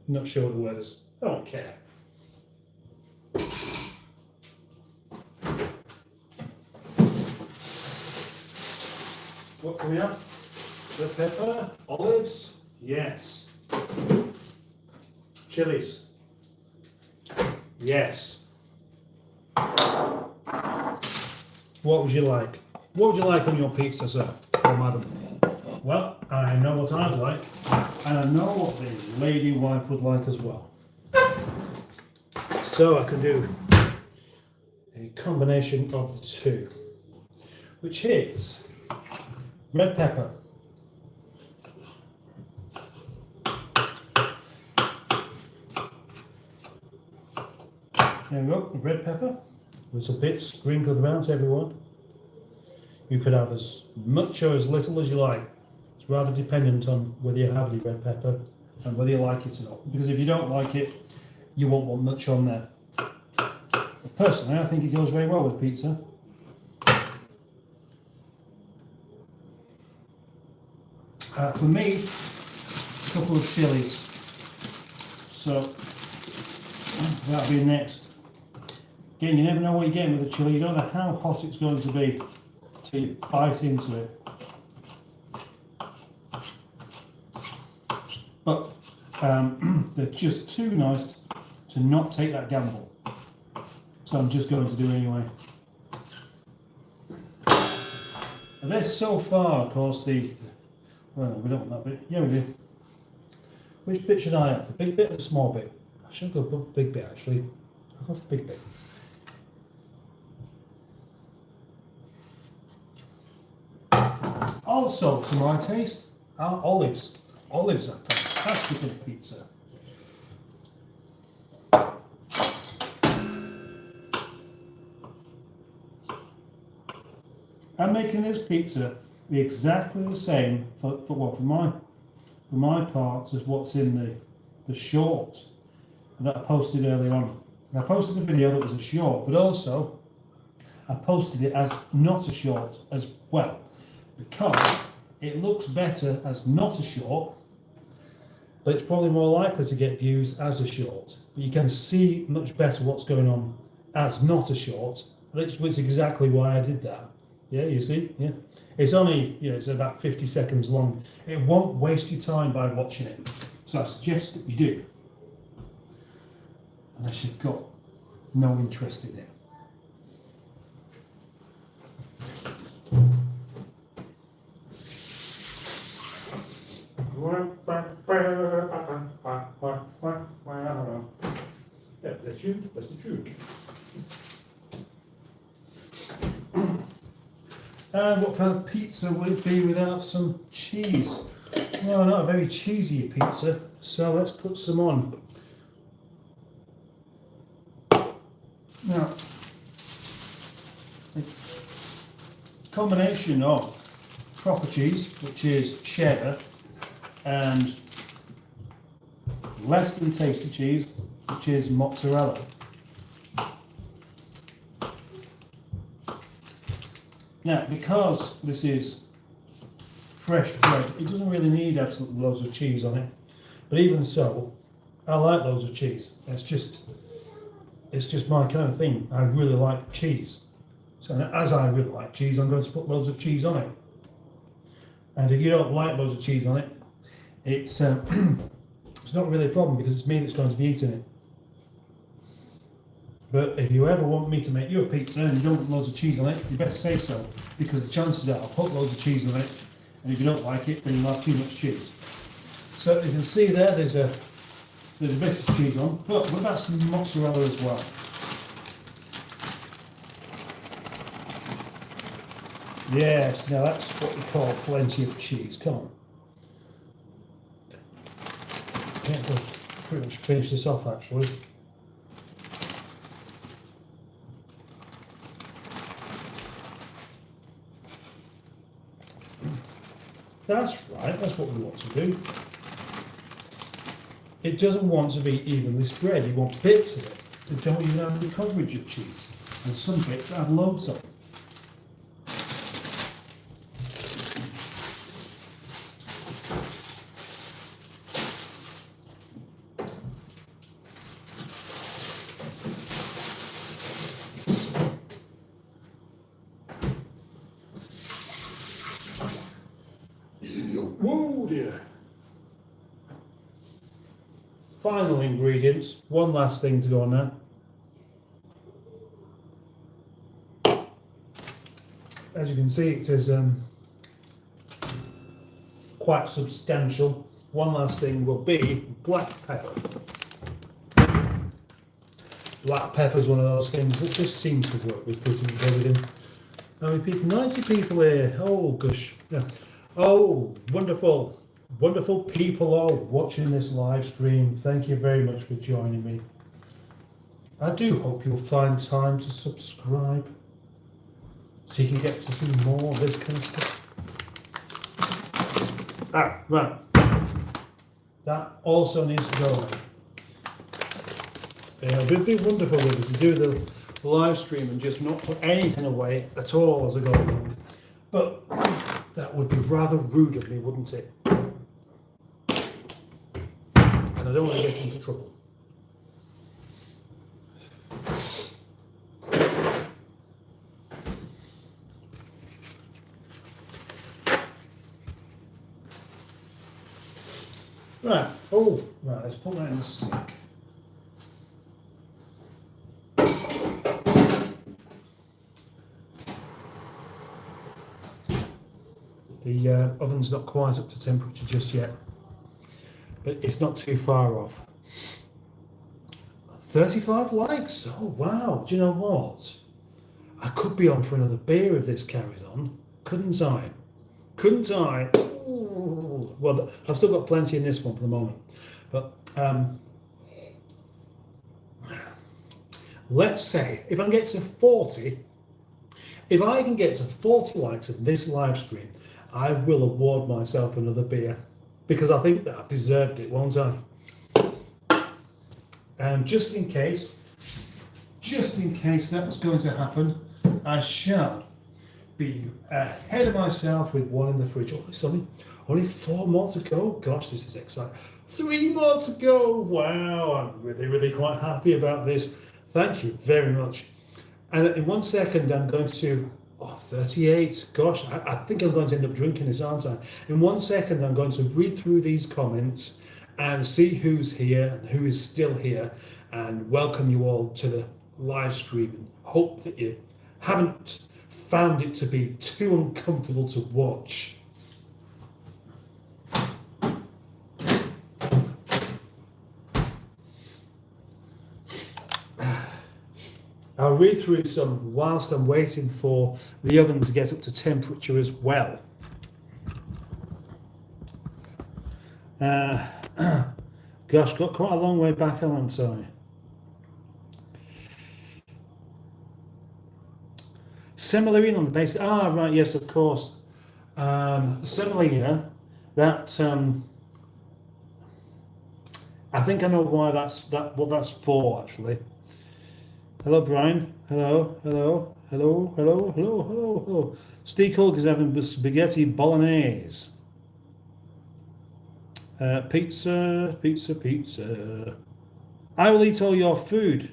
Not sure what the word is. I don't care. What do we have? Red pepper, olives, yes. Chilies, yes. What would you like? What would you like on your pizza, sir or madam? Well, I know what I'd like, and I know what the lady wife would like as well. So I can do a combination of the two, which is red pepper, there we go, red pepper, a little bit sprinkled around everyone. You could have as much or as little as you like. It's rather dependent on whether you have any red pepper and whether you like it or not. Because if you don't like it, you won't want much on there. But personally, I think it goes very well with pizza. For me, a couple of chilies. So that'll be next. Again, you never know what you're getting with a chili. You don't know how hot it's going to be till you bite into it. But they're just too nice to not take that gamble. So I'm just going to do it anyway. And this so far, of course, well, we don't want that bit. Yeah, we do. Which bit should I have? The big bit or the small bit? I should go above the big bit, actually. I'll go for the big bit. All also, to my taste, are olives. Olives are fantastic in pizza. I'm making this pizza exactly the same for my parts as what's in the short that I posted earlier on. I posted a video that was a short, but also I posted it as not a short as well, because it looks better as not a short, but it's probably more likely to get views as a short. But you can see much better what's going on as not a short, which is exactly why I did that. Yeah, you see? Yeah. It's only, it's about 50 seconds long. It won't waste your time by watching it. So I suggest that you do. Unless you've got no interest in it. Yeah, that's true. That's the truth. And what kind of pizza would it be without some cheese? No, not a very cheesy pizza, so let's put some on. Now, a combination of proper cheese, which is cheddar, and less than tasty cheese, which is mozzarella. Now, because this is fresh bread, it doesn't really need absolutely loads of cheese on it. But even so, I like loads of cheese. It's just my kind of thing. I really like cheese. So as I really like cheese, I'm going to put loads of cheese on it. And if you don't like loads of cheese on it, it's it's not really a problem, because it's me that's going to be eating it. But if you ever want me to make you a pizza and you don't want loads of cheese on it, you better say so, because the chances are I'll put loads of cheese on it, and if you don't like it, then you'll have too much cheese. So you can see there's a bit of cheese on, but what about some mozzarella as well? Yes, now that's what we call plenty of cheese. Come on. Yeah, we'll pretty much finish this off actually. That's right, that's what we want to do. It doesn't want to be evenly spread, you want bits of it that don't even have the coverage of cheese, and some bits that have loads of it. Whoa dear. Final ingredients, one last thing to go on there. As you can see, it is quite substantial. One last thing will be black pepper. Black pepper is one of those things that just seems to work with pretty much everything. How many people? 90 people here. Oh gosh. Yeah. Oh, wonderful. Wonderful people all watching this live stream. Thank you very much for joining me. I do hope you'll find time to subscribe so you can get to see more of this kind of stuff. Ah, right. That also needs to go away. It would be wonderful if you do the live stream and just not put anything away at all as I go along. But that would be rather rude of me, wouldn't it? And I don't want to get into trouble. Right, oh, right, let's put that in the sink. The oven's not quite up to temperature just yet, but it's not too far off. 35 likes, oh wow, do you know what? I could be on for another beer if this carries on, couldn't I? couldn't I? Ooh. Well, I've still got plenty in this one for the moment, but let's say if I can get to 40, if I can get to 40 likes in this live stream, I will award myself another beer because I think that I've deserved it, won't I? And just in case that's going to happen, I shall be ahead of myself with one in the fridge. Oh, it's only 4 more to go. Gosh, this is exciting. 3 more to go. Wow, I'm really, really quite happy about this. Thank you very much. And in 1 second, I'm going to, 38. Gosh, I think I'm going to end up drinking this, aren't I? In 1 second, I'm going to read through these comments and see who's here and who is still here and welcome you all to the live stream and hope that you haven't found it to be too uncomfortable to watch. I'll read through some whilst I'm waiting for the oven to get up to temperature as well. Gosh, got quite a long way back, haven't I? Semolina on the basic. Right, yes, of course. Semolina, that I think I know why what that's for actually. Hello, Brian. Hello. Steve Hulk is having spaghetti bolognese. Pizza. I will eat all your food.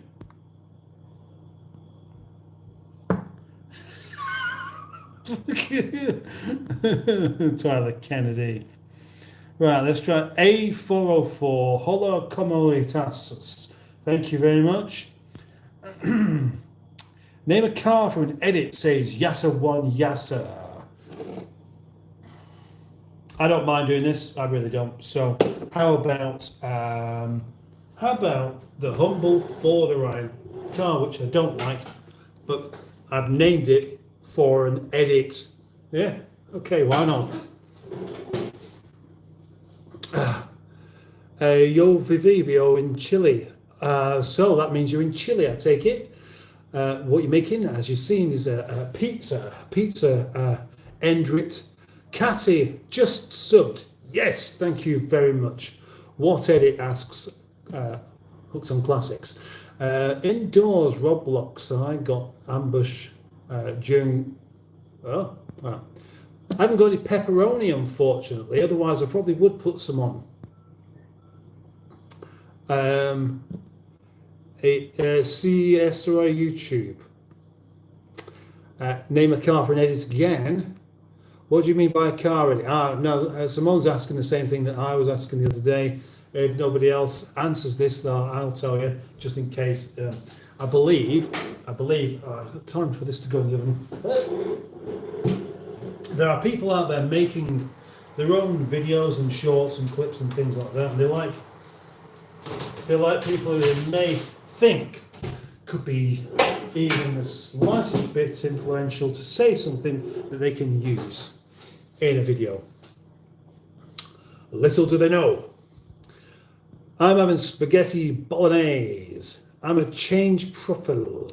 Tyler Kennedy. Right, let's try A404. Hola, como estás? Thank you very much. Name a car for an edit, says Yasa1 Yasa. I don't mind doing this, I really don't. So how about the humble Ford Orion car, which I don't like, but I've named it for an edit. Yeah, okay, why not? Yo Vivivio in Chile. So that means you're in Chile, I take it. What you're making, as you've seen, is a pizza Endrit. Catty just subbed. Yes, thank you very much. What edit asks, Hooks on Classics. Indoors Roblox, I got ambush during. I haven't got any pepperoni, unfortunately. Otherwise, I probably would put some on. See Esther YouTube. Name a car for an edit again. What do you mean by a car edit? No, Simone's asking the same thing that I was asking the other day. If nobody else answers this, though, I'll tell you, just in case. I believe, I've got time for this to go in the oven. There are people out there making their own videos and shorts and clips and things like that, and they like people who they may think could be even the slightest bit influential to say something that they can use in a video. Little do they know, I'm having spaghetti bolognese. I'm a change profile.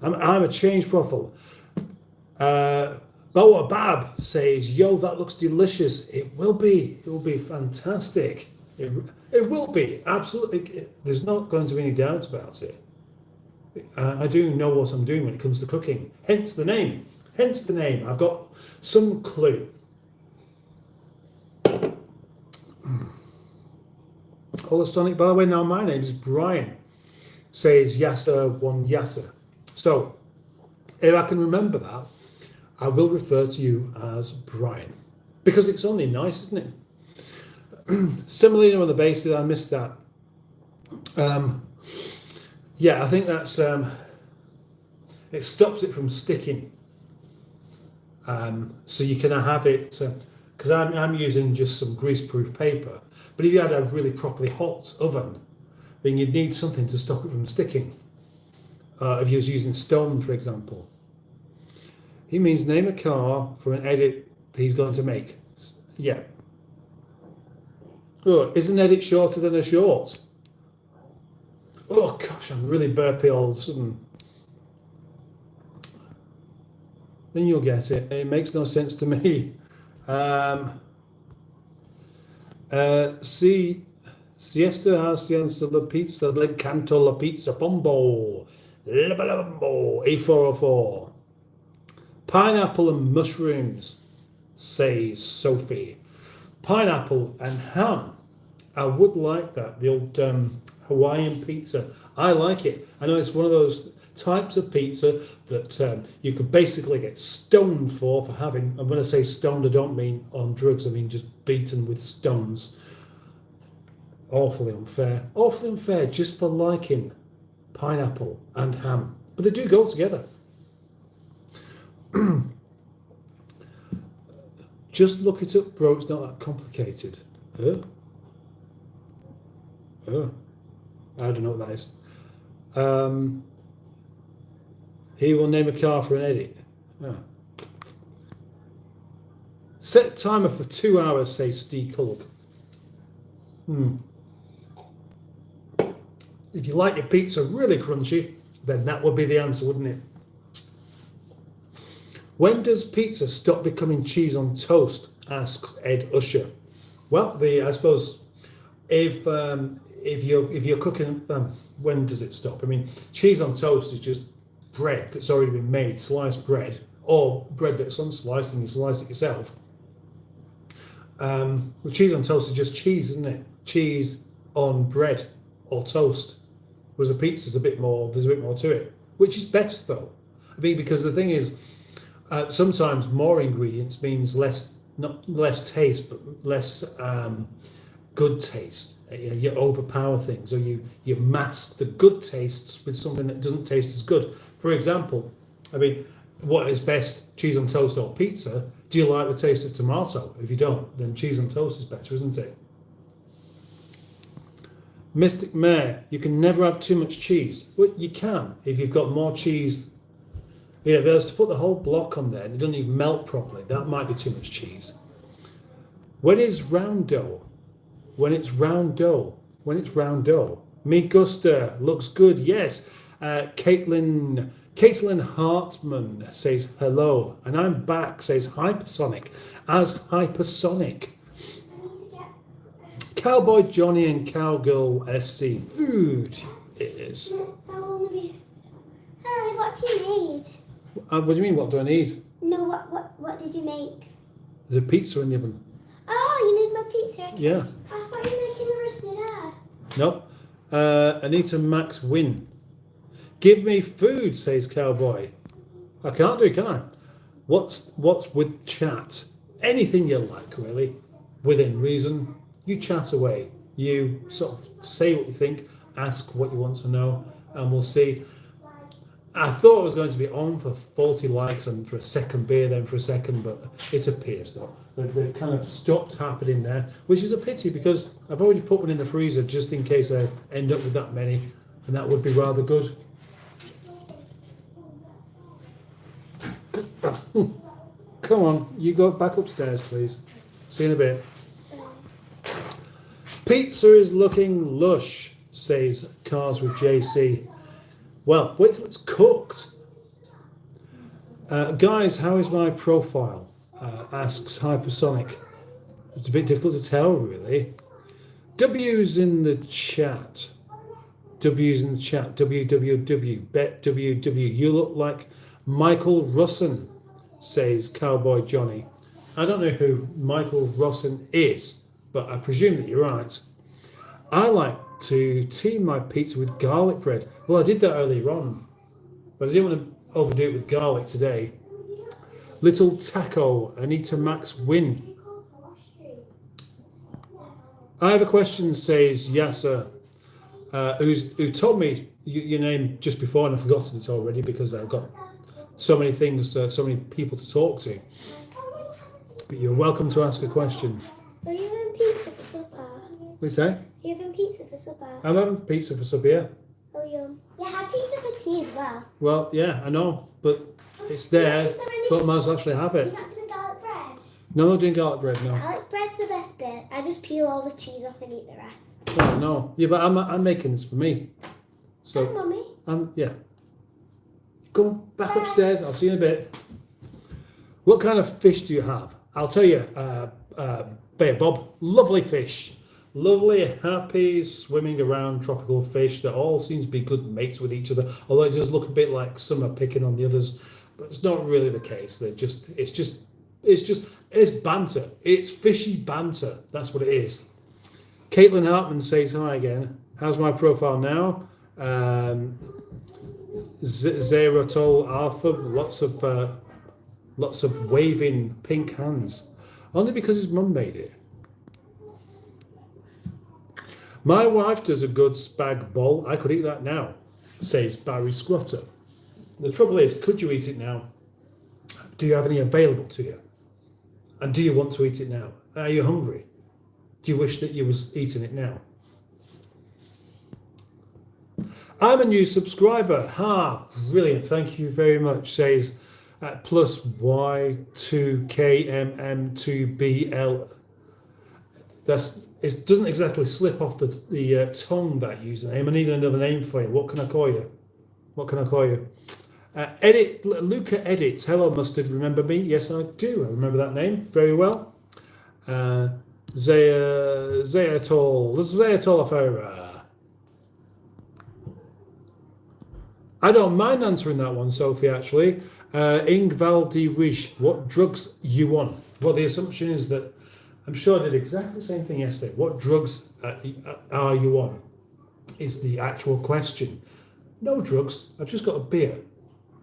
I'm a change profile. Boa Bab says, yo, that looks delicious. It will be. It will be fantastic. It will be. Absolutely. There's not going to be any doubt about it. I do know what I'm doing when it comes to cooking. Hence the name. I've got some clue. Hola Sonic, by the way, now my name is Brian. Says Yasa1 Yasa. So, if I can remember that, I will refer to you as Brian. Because it's only nice, isn't it? Semolina on the base, did I miss that? Yeah, I think that's it stops it from sticking. So you can have it, because I'm using just some greaseproof paper. But if you had a really properly hot oven, then you'd need something to stop it from sticking. If you was using stone, for example. He means name a car for an edit he's going to make. Yeah. Oh, is an edit shorter than a short? Oh gosh, I'm really burpy all of a sudden. Then you'll get it. It makes no sense to me. Siesta hacienda la pizza, le canto la pizza bombo. Labalabombo, A404. Pineapple and mushrooms, says Sophie. Pineapple and ham. I would like that, the old Hawaiian pizza. I like it. I know it's one of those types of pizza that you could basically get stoned for having. And when I say stoned, I don't mean on drugs, I mean just beaten with stones. Awfully unfair just for liking pineapple and ham. But they do go together. Just look it up, bro, it's not that complicated. I don't know what that is. He will name a car for an edit. Set timer for 2 hours, says Steve Culloch. If you like your pizza really crunchy, then that would be the answer, wouldn't it? When does pizza stop becoming cheese on toast? Asks Ed Usher. Well, I suppose if you're cooking, when does it stop? I mean, cheese on toast is just bread that's already been made, sliced bread, or bread that's unsliced and you slice it yourself. Well, cheese on toast is just cheese, isn't it? Cheese on bread or toast. Whereas a pizza's there's a bit more to it, which is best though. I mean, because the thing is, sometimes more ingredients means not less taste, but less good taste. You overpower things, or you mask the good tastes with something that doesn't taste as good. For example, I mean, what is best, cheese on toast or pizza? Do you like the taste of tomato? If you don't, then cheese on toast is better, isn't it? Mystic Mare, you can never have too much cheese. Well, you can if you've got more cheese. If I was to put the whole block on there and it doesn't even melt properly, that might be too much cheese. When is round dough? When it's round dough. Me gusta, looks good, yes. Caitlin Hartman says hello, and I'm back, says Hypersonic, as Hypersonic. Cowboy Johnny and Cowgirl SC, food is. What do you need? What do you mean, what do I need? No, what did you make? There's a pizza in the oven. Oh, you made my pizza? Okay. Yeah. I thought you were making the roasted egg. Nope. Anita Max win. Give me food, says Cowboy. I can't do, can I? What's with chat? Anything you like, really. Within reason. You chat away. You sort of say what you think, ask what you want to know, and we'll see. I thought I was going to be on for 40 likes and for a second beer, then for a second, but it appears though. They've kind of stopped happening there, which is a pity because I've already put one in the freezer just in case I end up with that many, and that would be rather good. Come on, you go back upstairs, please. See you in a bit. Pizza is looking lush, says Cars with JC. Well, wait till it's cooked. Guys, how is my profile? Asks Hypersonic. It's a bit difficult to tell, really. W's in the chat. WWW. Bet WW. You look like Michael Russin, says Cowboy Johnny. I don't know who Michael Russin is, but I presume that you're right. I like to team my pizza with garlic bread. Well, I did that earlier on, but I didn't want to overdo it with garlic today. Little Taco, Anita Max win. I have a question, says Yasser, who told me your name just before, and I've forgotten it already because I've got so many things, so many people to talk to. But you're welcome to ask a question. Are you having pizza for supper? What do you say? Are you having pizza for supper? I'm having pizza for supper, yeah. Oh, yum. Yeah, I had pizza for tea as well. Well, yeah, I know, but it's there, so I might as well actually have You're it. not doing garlic bread? No, not doing garlic bread, no. Garlic bread's the best bit. I just peel all the cheese off and eat the rest. Oh, no. Yeah, but I'm making this for me. Hi, So, Mummy. yeah. Go back upstairs. I'll see you in a bit. What kind of fish do you have? I'll tell you, Bear Bob, lovely fish. Lovely, happy, swimming around tropical fish that all seems to be good mates with each other. Although it does look a bit like some are picking on the others, but it's not really the case. It's banter. It's fishy banter. That's what it is. Caitlin Hartman says hi again. How's my profile now? Zerotol Arthur, lots of waving pink hands. Only because his mum made it. My wife does a good spag bol. I could eat that now, says Barry Squatter. The trouble is, could you eat it now? Do you have any available to you? And do you want to eat it now? Are you hungry? Do you wish that you was eating it now? I'm a new subscriber. Brilliant. Thank you very much, says plus Y2KMM2BL. It doesn't exactly slip off the tongue, that username. I need another name for you. What can I call you? Luca Edits. Hello, Mustard. Remember me? Yes, I do. I remember that name very well. Zayatol Afera. I don't mind answering that one, Sophie, actually. Ingvaldi Rish, what drugs you on? Well, the assumption is that I'm sure I did exactly the same thing yesterday. What drugs are you on? Is the actual question. No drugs. I've just got a beer.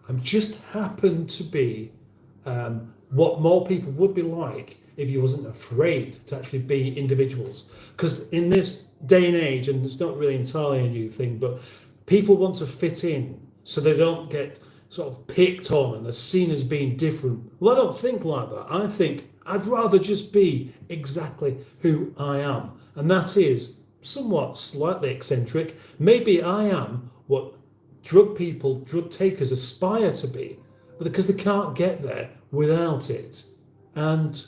I'm just happen to be what more people would be like if you wasn't afraid to actually be individuals. Because in this day and age, and it's not really entirely a new thing, but people want to fit in so they don't get sort of picked on and are seen as being different. Well, I don't think like that. I think I'd rather just be exactly who I am. And that is somewhat slightly eccentric. Maybe I am what drug takers aspire to be, because they can't get there without it. And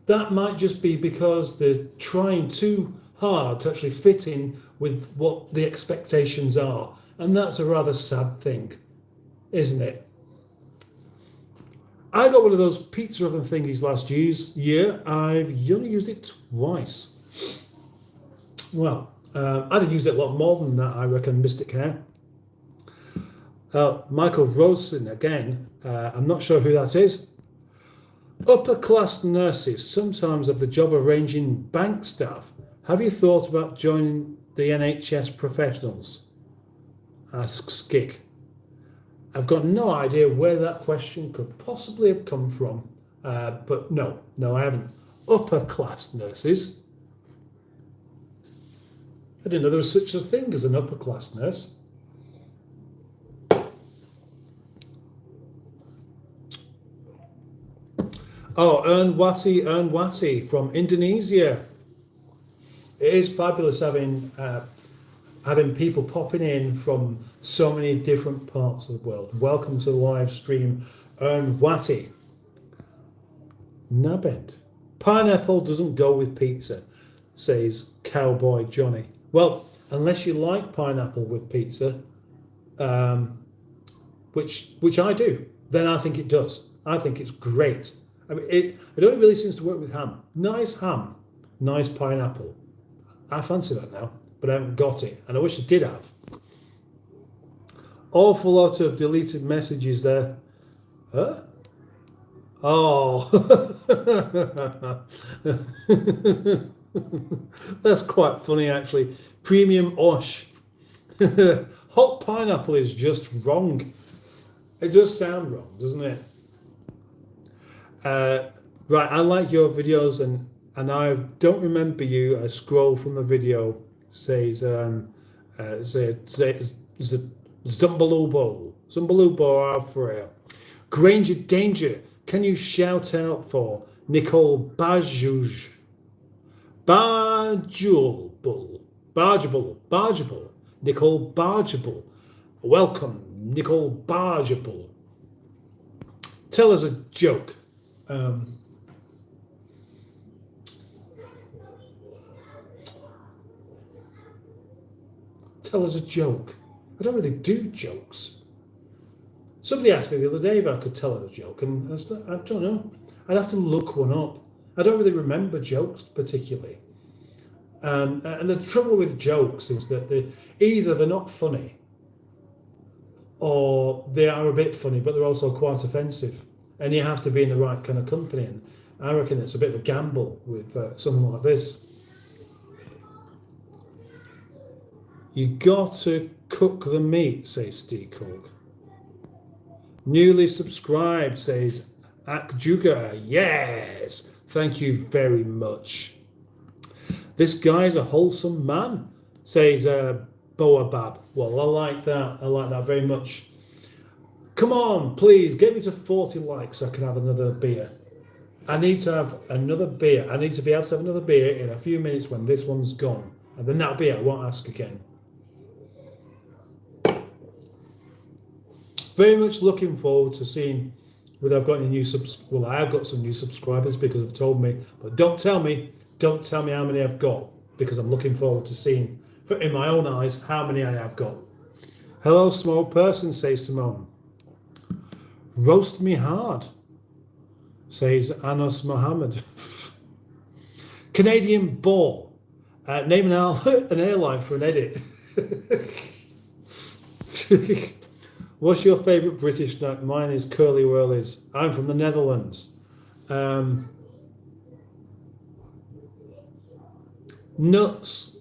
that might just be because they're trying too hard to actually fit in with what the expectations are. And that's a rather sad thing, isn't it? I got one of those pizza oven thingies last year. I've only used it twice. Well, I'd have used it a lot more than that, I reckon, Mystic Hair. Michael Rosen again. I'm not sure who that is. Upper class nurses sometimes have the job of arranging bank staff. Have you thought about joining the NHS professionals? Asks Gig. I've got no idea where that question could possibly have come from, but no, I haven't. Upper class nurses. I didn't know there was such a thing as an upper class nurse. Oh, Ernwati from Indonesia. It is fabulous having people popping in from so many different parts of the world. Welcome to the live stream, Ernwati. Nabend. Pineapple doesn't go with pizza, says Cowboy Johnny. Well, unless you like pineapple with pizza, which I do, then I think it does. I think it's great. I mean, it only really seems to work with ham. Nice ham, nice pineapple. I fancy that now, but I haven't got it, and I wish I did have. Awful lot of deleted messages there. Huh? Oh, that's quite funny actually. Premium Osh. Hot pineapple is just wrong. It does sound wrong, doesn't it? Right, I like your videos and I don't remember you. I scroll from the video. Says Zumbalubo Alfrea. Granger Danger. Can you shout out for Nicole Barjable? Nicole Barjable. Welcome, Nicole Barjable. Tell us a joke. tell us a joke. I don't really do jokes. Somebody asked me the other day if I could tell a joke, and I don't know. I'd have to look one up. I don't really remember jokes particularly. And the trouble with jokes is that either they're not funny, or they are a bit funny, but they're also quite offensive. And you have to be in the right kind of company. And I reckon it's a bit of a gamble with something like this. You got to cook the meat, says Steve Colg. Newly subscribed, says Akjuga. Yes, thank you very much. This guy's a wholesome man, says Boabab. Well, I like that. I like that very much. Come on, please, get me to 40 likes so I can have another beer. I need to have another beer. I need to be able to have another beer in a few minutes when this one's gone. And then that'll be it. I won't ask again. Very much looking forward to seeing whether I've got any new Well, I have got some new subscribers because they've told me. But don't tell me how many I've got, because I'm looking forward to seeing, in my own eyes, how many I have got. Hello, small person, says Simone. Roast me hard, says Anos Mohammed. Canadian ball. Name an airline for an edit. What's your favourite British snack? Mine is Curly Whirlies. I'm from the Netherlands. Nuts.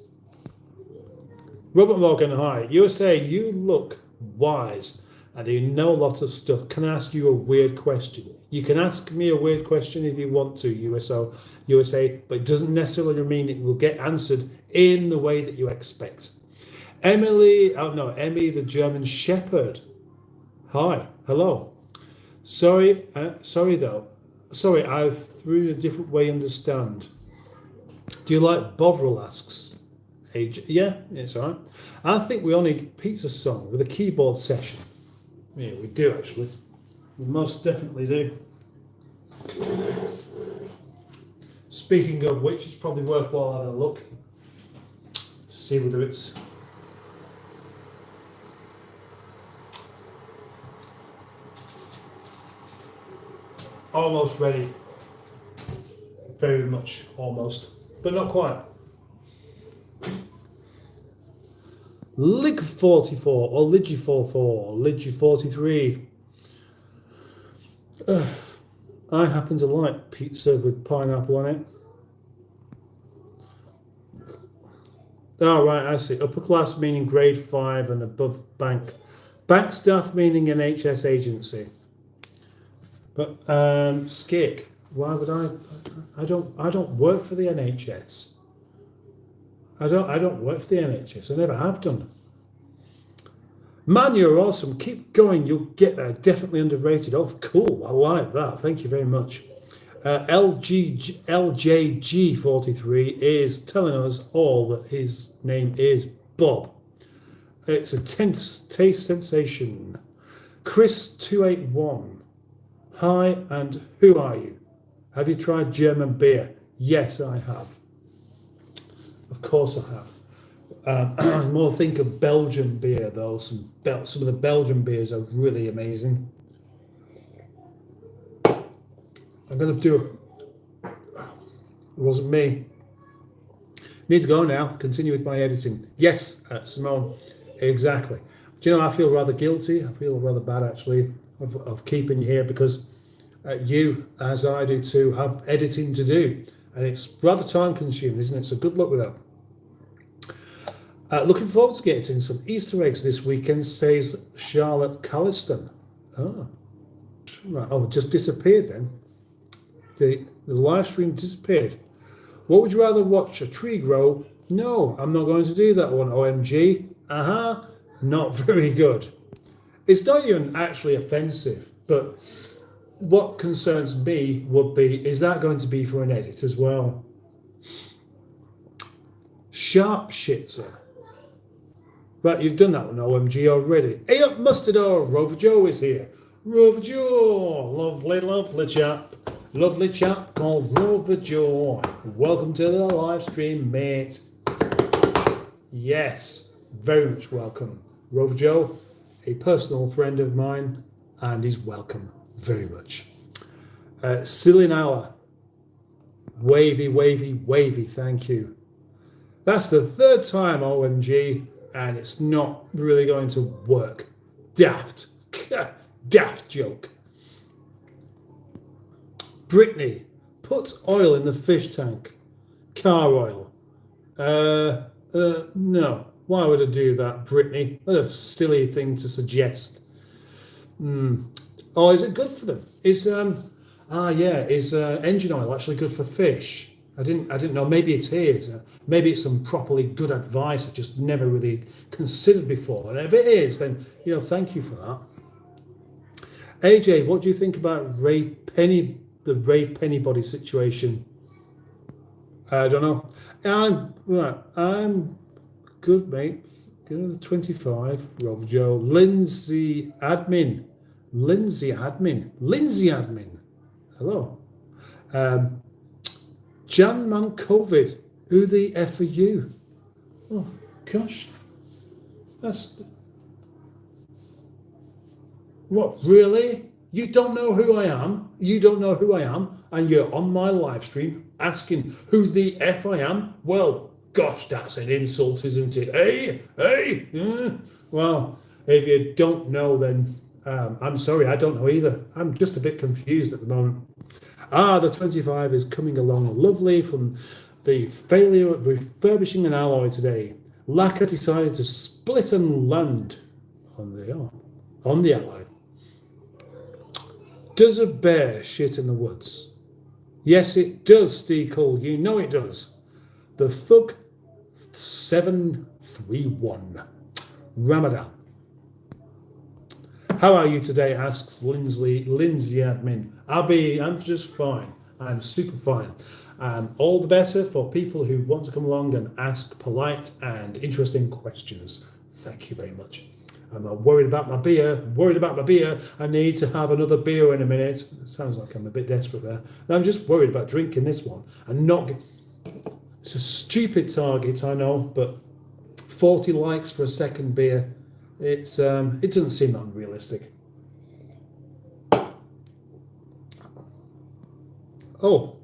Robert Morgan, hi. USA, you look wise and you know a lot of stuff. Can I ask you a weird question? You can ask me a weird question if you want to, USA, but it doesn't necessarily mean it will get answered in the way that you expect. Emmy the German Shepherd. Hi, hello. Sorry, I threw in a different way. Understand. Do you like Bovril asks? Yeah, it's all right. I think we all need pizza song with a keyboard session. Yeah, we do actually. We most definitely do. Speaking of which, it's probably worthwhile having a look. See whether it's almost ready. Very much almost, but not quite. Lig 44 or Ligi 44, Ligi 43. I happen to like pizza with pineapple on it. Oh, right, I see. Upper class meaning grade 5 and above bank. Bank staff meaning NHS agency. But Skik, why would I don't work for the NHS. I don't work for the NHS. I never have done. Man, you're awesome. Keep going. You'll get there. Definitely underrated. Oh, cool. I like that. Thank you very much. LJG43 is telling us all that his name is Bob. It's a taste sensation. Chris281. Hi, and who are you? Have you tried German beer? Yes, I have. Of course I have. More think of Belgian beer though. Some of the Belgian beers are really amazing. I'm going to do it wasn't me. Need to go now. Continue with my editing. Yes, Simone, exactly. Do you know, I feel rather guilty. I feel rather bad actually of keeping you here because you, as I do too, have editing to do. And it's rather time consuming, isn't it? So good luck with that. Looking forward to getting some Easter eggs this weekend, says Charlotte Calliston. Oh, right. Oh, it just disappeared then. The live stream disappeared. What would you rather watch? A tree grow? No, I'm not going to do that one. OMG. Not very good. It's not even actually offensive, but what concerns me would be, is that going to be for an edit as well? Sharpshitzer. Right, you've done that one, OMG, already. Hey up, Mustard, Rover Joe is here. Rover Joe, lovely chap. Lovely chap called Rover Joe. Welcome to the live stream, mate. Yes, very much welcome. Rover Joe, a personal friend of mine, and he's welcome very much. Silinala, wavy, wavy, wavy, thank you. That's the third time, OMG, and it's not really going to work. Daft. Daft joke. Brittany, put oil in the fish tank. Car oil. No. Why would I do that, Brittany? What a silly thing to suggest. Oh, is it good for them? Is engine oil actually good for fish? I didn't know. Maybe it is. Maybe it's some properly good advice I just never really considered before. And if it is, then thank you for that. AJ, what do you think about the Ray Pennybody situation? I don't know. I'm good, mate. Get another 25. Rob Joe. Lindsay admin. Hello. Jan Man COVID. Who the F are you? Oh, gosh. That's... What, really? You don't know who I am? You don't know who I am? And you're on my live stream asking who the F I am? Well, gosh, that's an insult, isn't it? Hey? Well, if you don't know, then I'm sorry, I don't know either. I'm just a bit confused at the moment. The 25 is coming along lovely from the failure of refurbishing an alloy today. Lacquer decided to split and land on the alloy. Does a bear shit in the woods? Yes, it does, Steekle. You know it does. The Thug 731. Ramadan. How are you today? Asks Lindsay admin. I'm just fine. I'm super fine. All the better for people who want to come along and ask polite and interesting questions. Thank you very much. I'm not worried about my beer. I need to have another beer in a minute. It sounds like I'm a bit desperate there. And I'm just worried about drinking this one and not. It's a stupid target, I know, but 40 likes for a second beer. It doesn't seem unrealistic. Oh,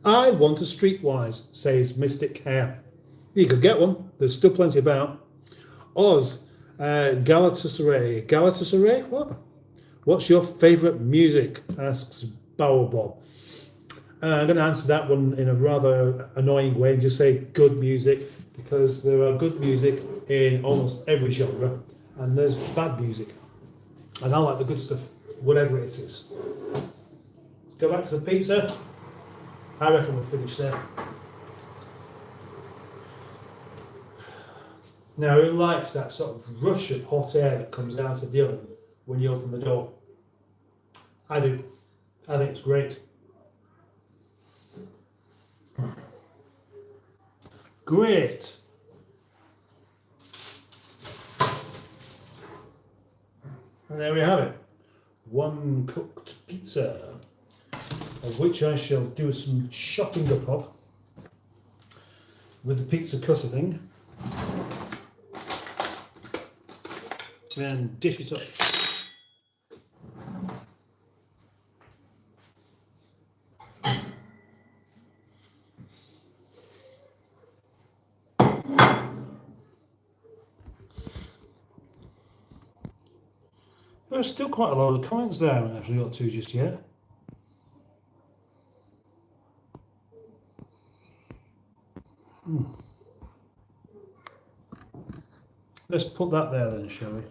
I want a Streetwise, says Mystic Hair. You could get one. There's still plenty about. Oz, Galatasaray. What? What's your favourite music? Asks Bob. I'm going to answer that one in a rather annoying way and just say good music, because there are good music in almost every genre, and there's bad music, and I like the good stuff, whatever it is. Let's go back to the pizza. I reckon we'll finish there. Now, who likes that sort of rush of hot air that comes out of the oven when you open the door? I do. I think it's great. Great. And there we have it. One cooked pizza, of which I shall do some chopping up of with the pizza cutter thing. And dish it up. There's still quite a lot of comments there I haven't actually got to just yet. Let's put that there then, shall we?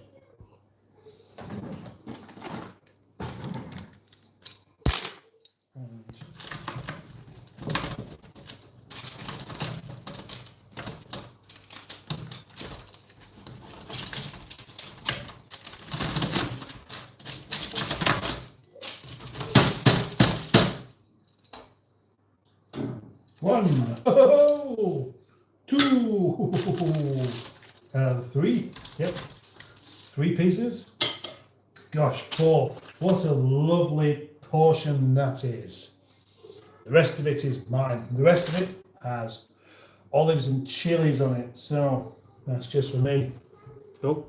One, oh, two, three. Yep, 3 pieces. Gosh, 4. What a lovely portion that is. The rest of it is mine. The rest of it has olives and chilies on it. So That's just for me. Oh.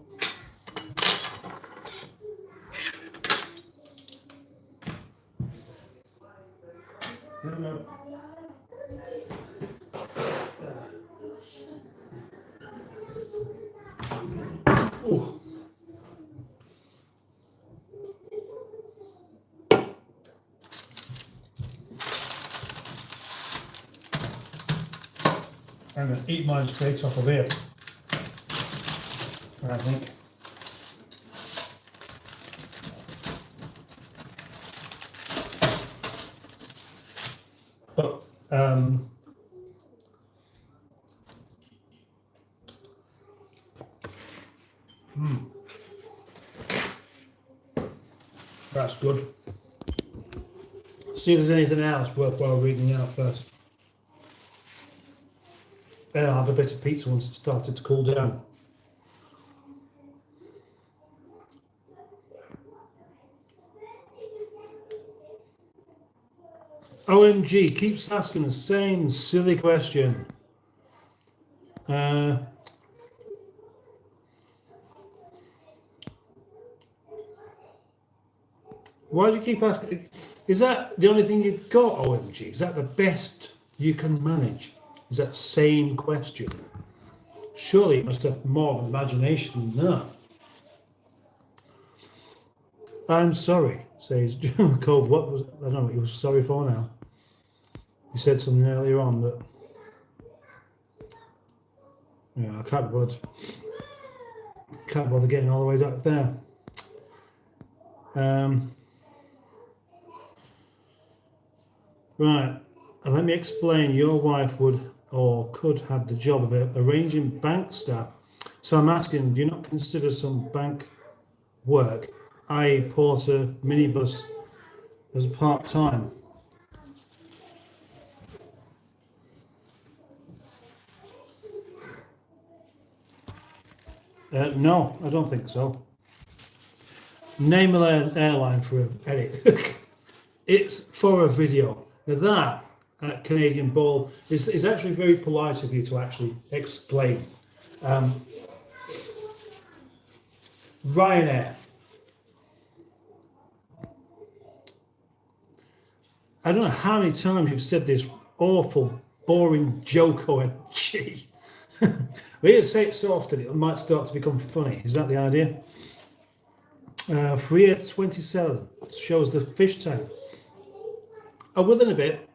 No. Ooh. I'm going to eat mine straight off of here, I think. But that's good. See if there's anything else worthwhile reading out first. Then I'll have a bit of pizza once it started to cool down. OMG keeps asking the same silly question. Why do you keep asking? Is that the only thing you've got, OMG? Is that the best you can manage? Is that same question? Surely it must have more of imagination than that. I'm sorry, says Cove. What was, I don't know what he was sorry for now. He said something earlier on that, yeah, I can't bother getting all the way up there. Right, let me explain. Your wife would or could have the job of arranging bank staff. So I'm asking, do you not consider some bank work, i.e. porter, minibus, as part-time? No, I don't think so. Name an airline for an edit. It's for a video. Now that Canadian Ball is actually very polite of you to actually explain. Ryanair. I don't know how many times you've said this awful, boring joke, OMG. We don't say it so often, it might start to become funny. Is that the idea? Free at 27 shows the fish tank. Oh, within a bit.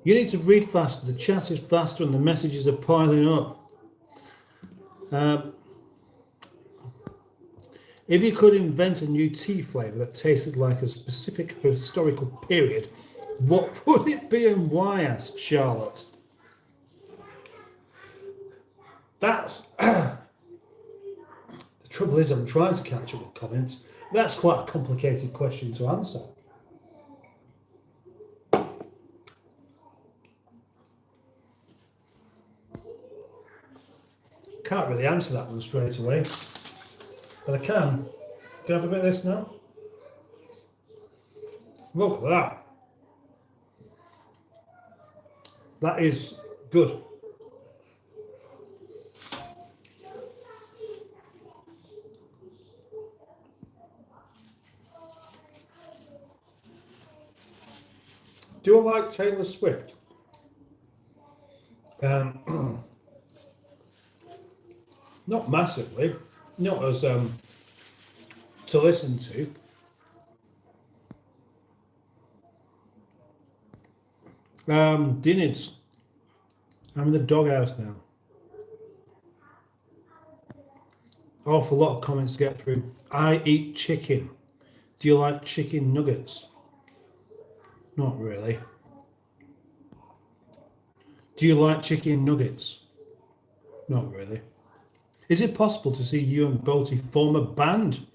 You need to read faster. The chat is faster and the messages are piling up. If you could invent a new tea flavour that tasted like a specific historical period, what would it be and why? Asked Charlotte. That's the trouble is I'm trying to catch up with comments. That's quite a complicated question to answer. Can't really answer that one straight away, but I can. Can I have a bit of this now? Look at that. That is good. Do I like Taylor Swift? Not massively, not as to listen to. Dinners. I'm in the doghouse now. Awful lot of comments to get through. I eat chicken. Do you like chicken nuggets? Not really. Do you like chicken nuggets? Not really. Is it possible to see you and Boaty form a band?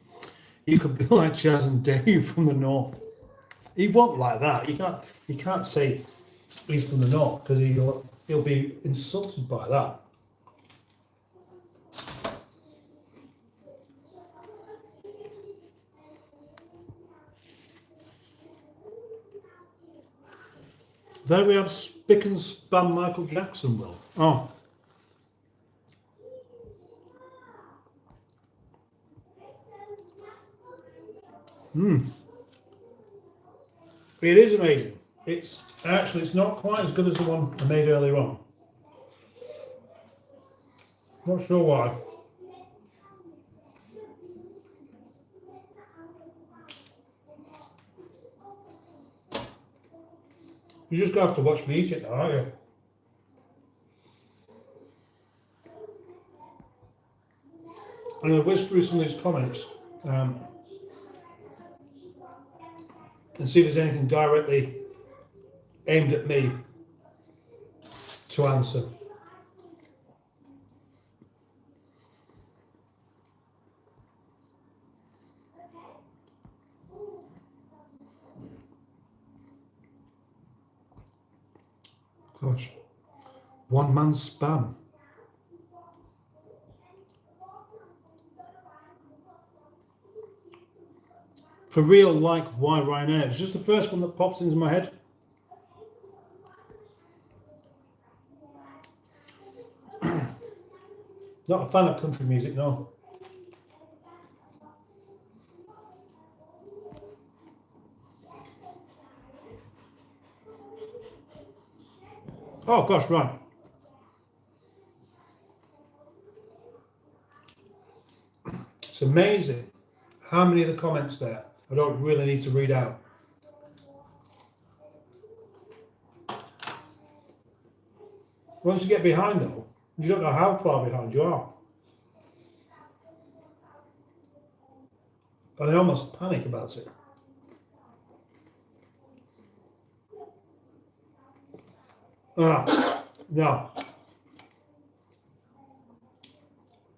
You could be like Chaz and Dave from the north. He won't like that. You can't say he's from the north because he'll be insulted by that. There we have spick and span Michael Jackson, Will. Oh. It is amazing. It's not quite as good as the one I made earlier on. Not sure why. You're just going to have to watch me eat it now, aren't you? I'm going to whiz through some of these comments and see if there's anything directly aimed at me to answer. Gosh, one man spam. For real, like, why Ryanair? It's just the first one that pops into my head. Not a fan of country music, no. Oh gosh, right. It's amazing how many of the comments there I don't really need to read out. Once you get behind though, you don't know how far behind you are. And I almost panic about it. No.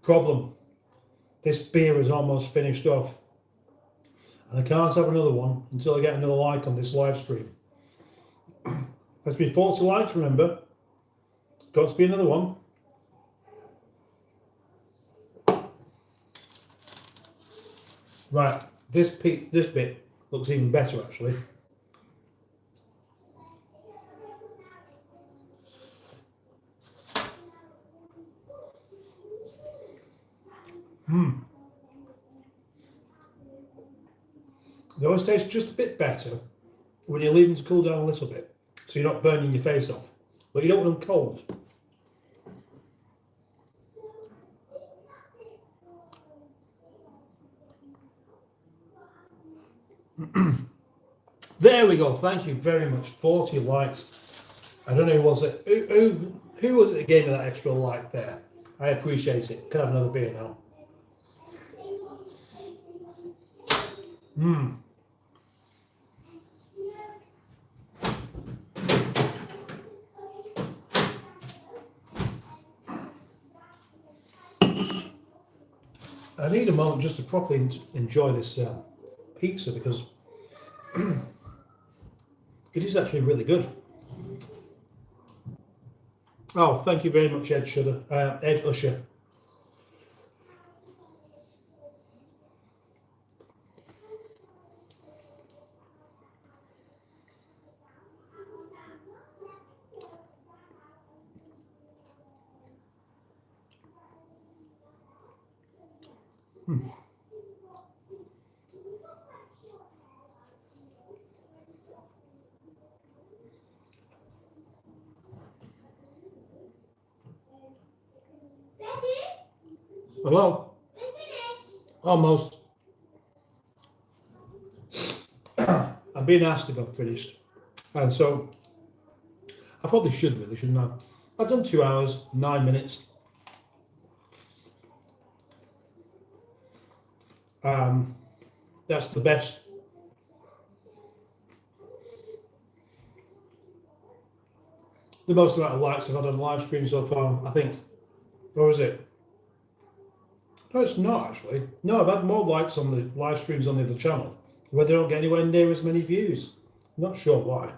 Problem. This beer is almost finished off. And I can't have another one until I get another like on this live stream. There's been 40 likes, remember. Got to be another one. Right, this bit looks even better actually. They always taste just a bit better when you leave them to cool down a little bit, so you're not burning your face off. But you don't want them cold. There we go. Thank you very much. 40 likes. I don't know who was it. Who was it that gave me that extra like there? I appreciate it. Can I have another beer now? I need a moment just to properly enjoy this pizza because it is actually really good. Oh, thank you very much, Ed Usher. Hello? Almost. I'm being asked if I'm finished. And so, I probably should really, shouldn't I? I've done 2 hours, 9 minutes. That's the best. The most amount of likes I've had on live stream so far, I think. Or is it? No, it's not actually. No, I've had more likes on the live streams on the other channel, where they don't get anywhere near as many views. Not sure why.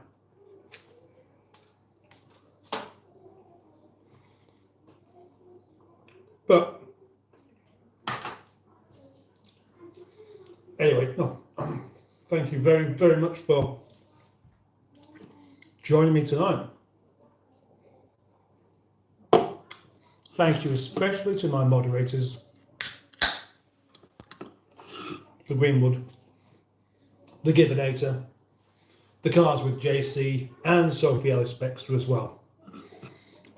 But anyway, no. Thank you very, very much for joining me tonight. Thank you especially to my moderators, the Greenwood. the Gibbonator, the cars with JC and Sophie Ellis Bextor as well.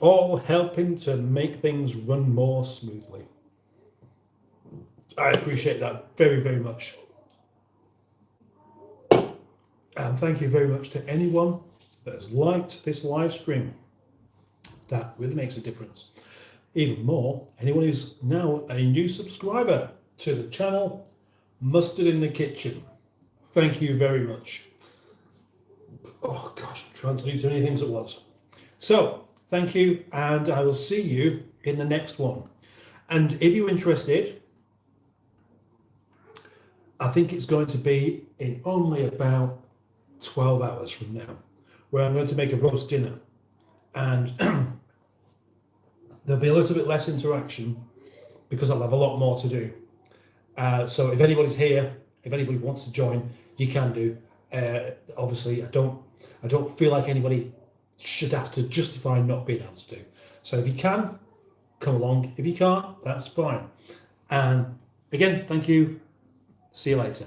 All helping to make things run more smoothly. I appreciate that very, very much. And thank you very much to anyone that has liked this live stream. That really makes a difference. Even more, anyone who's now a new subscriber to the channel, Mustard in the Kitchen. Thank you very much. Oh gosh, I'm trying to do too many things at once. So, thank you, and I will see you in the next one. And if you're interested, I think it's going to be in only about 12 hours from now, where I'm going to make a roast dinner. And there'll be a little bit less interaction because I'll have a lot more to do. So if anybody's here, if anybody wants to join, you can do. Obviously, I don't feel like anybody should have to justify not being able to do. So if you can, come along. If you can't, that's fine. And again, thank you. See you later.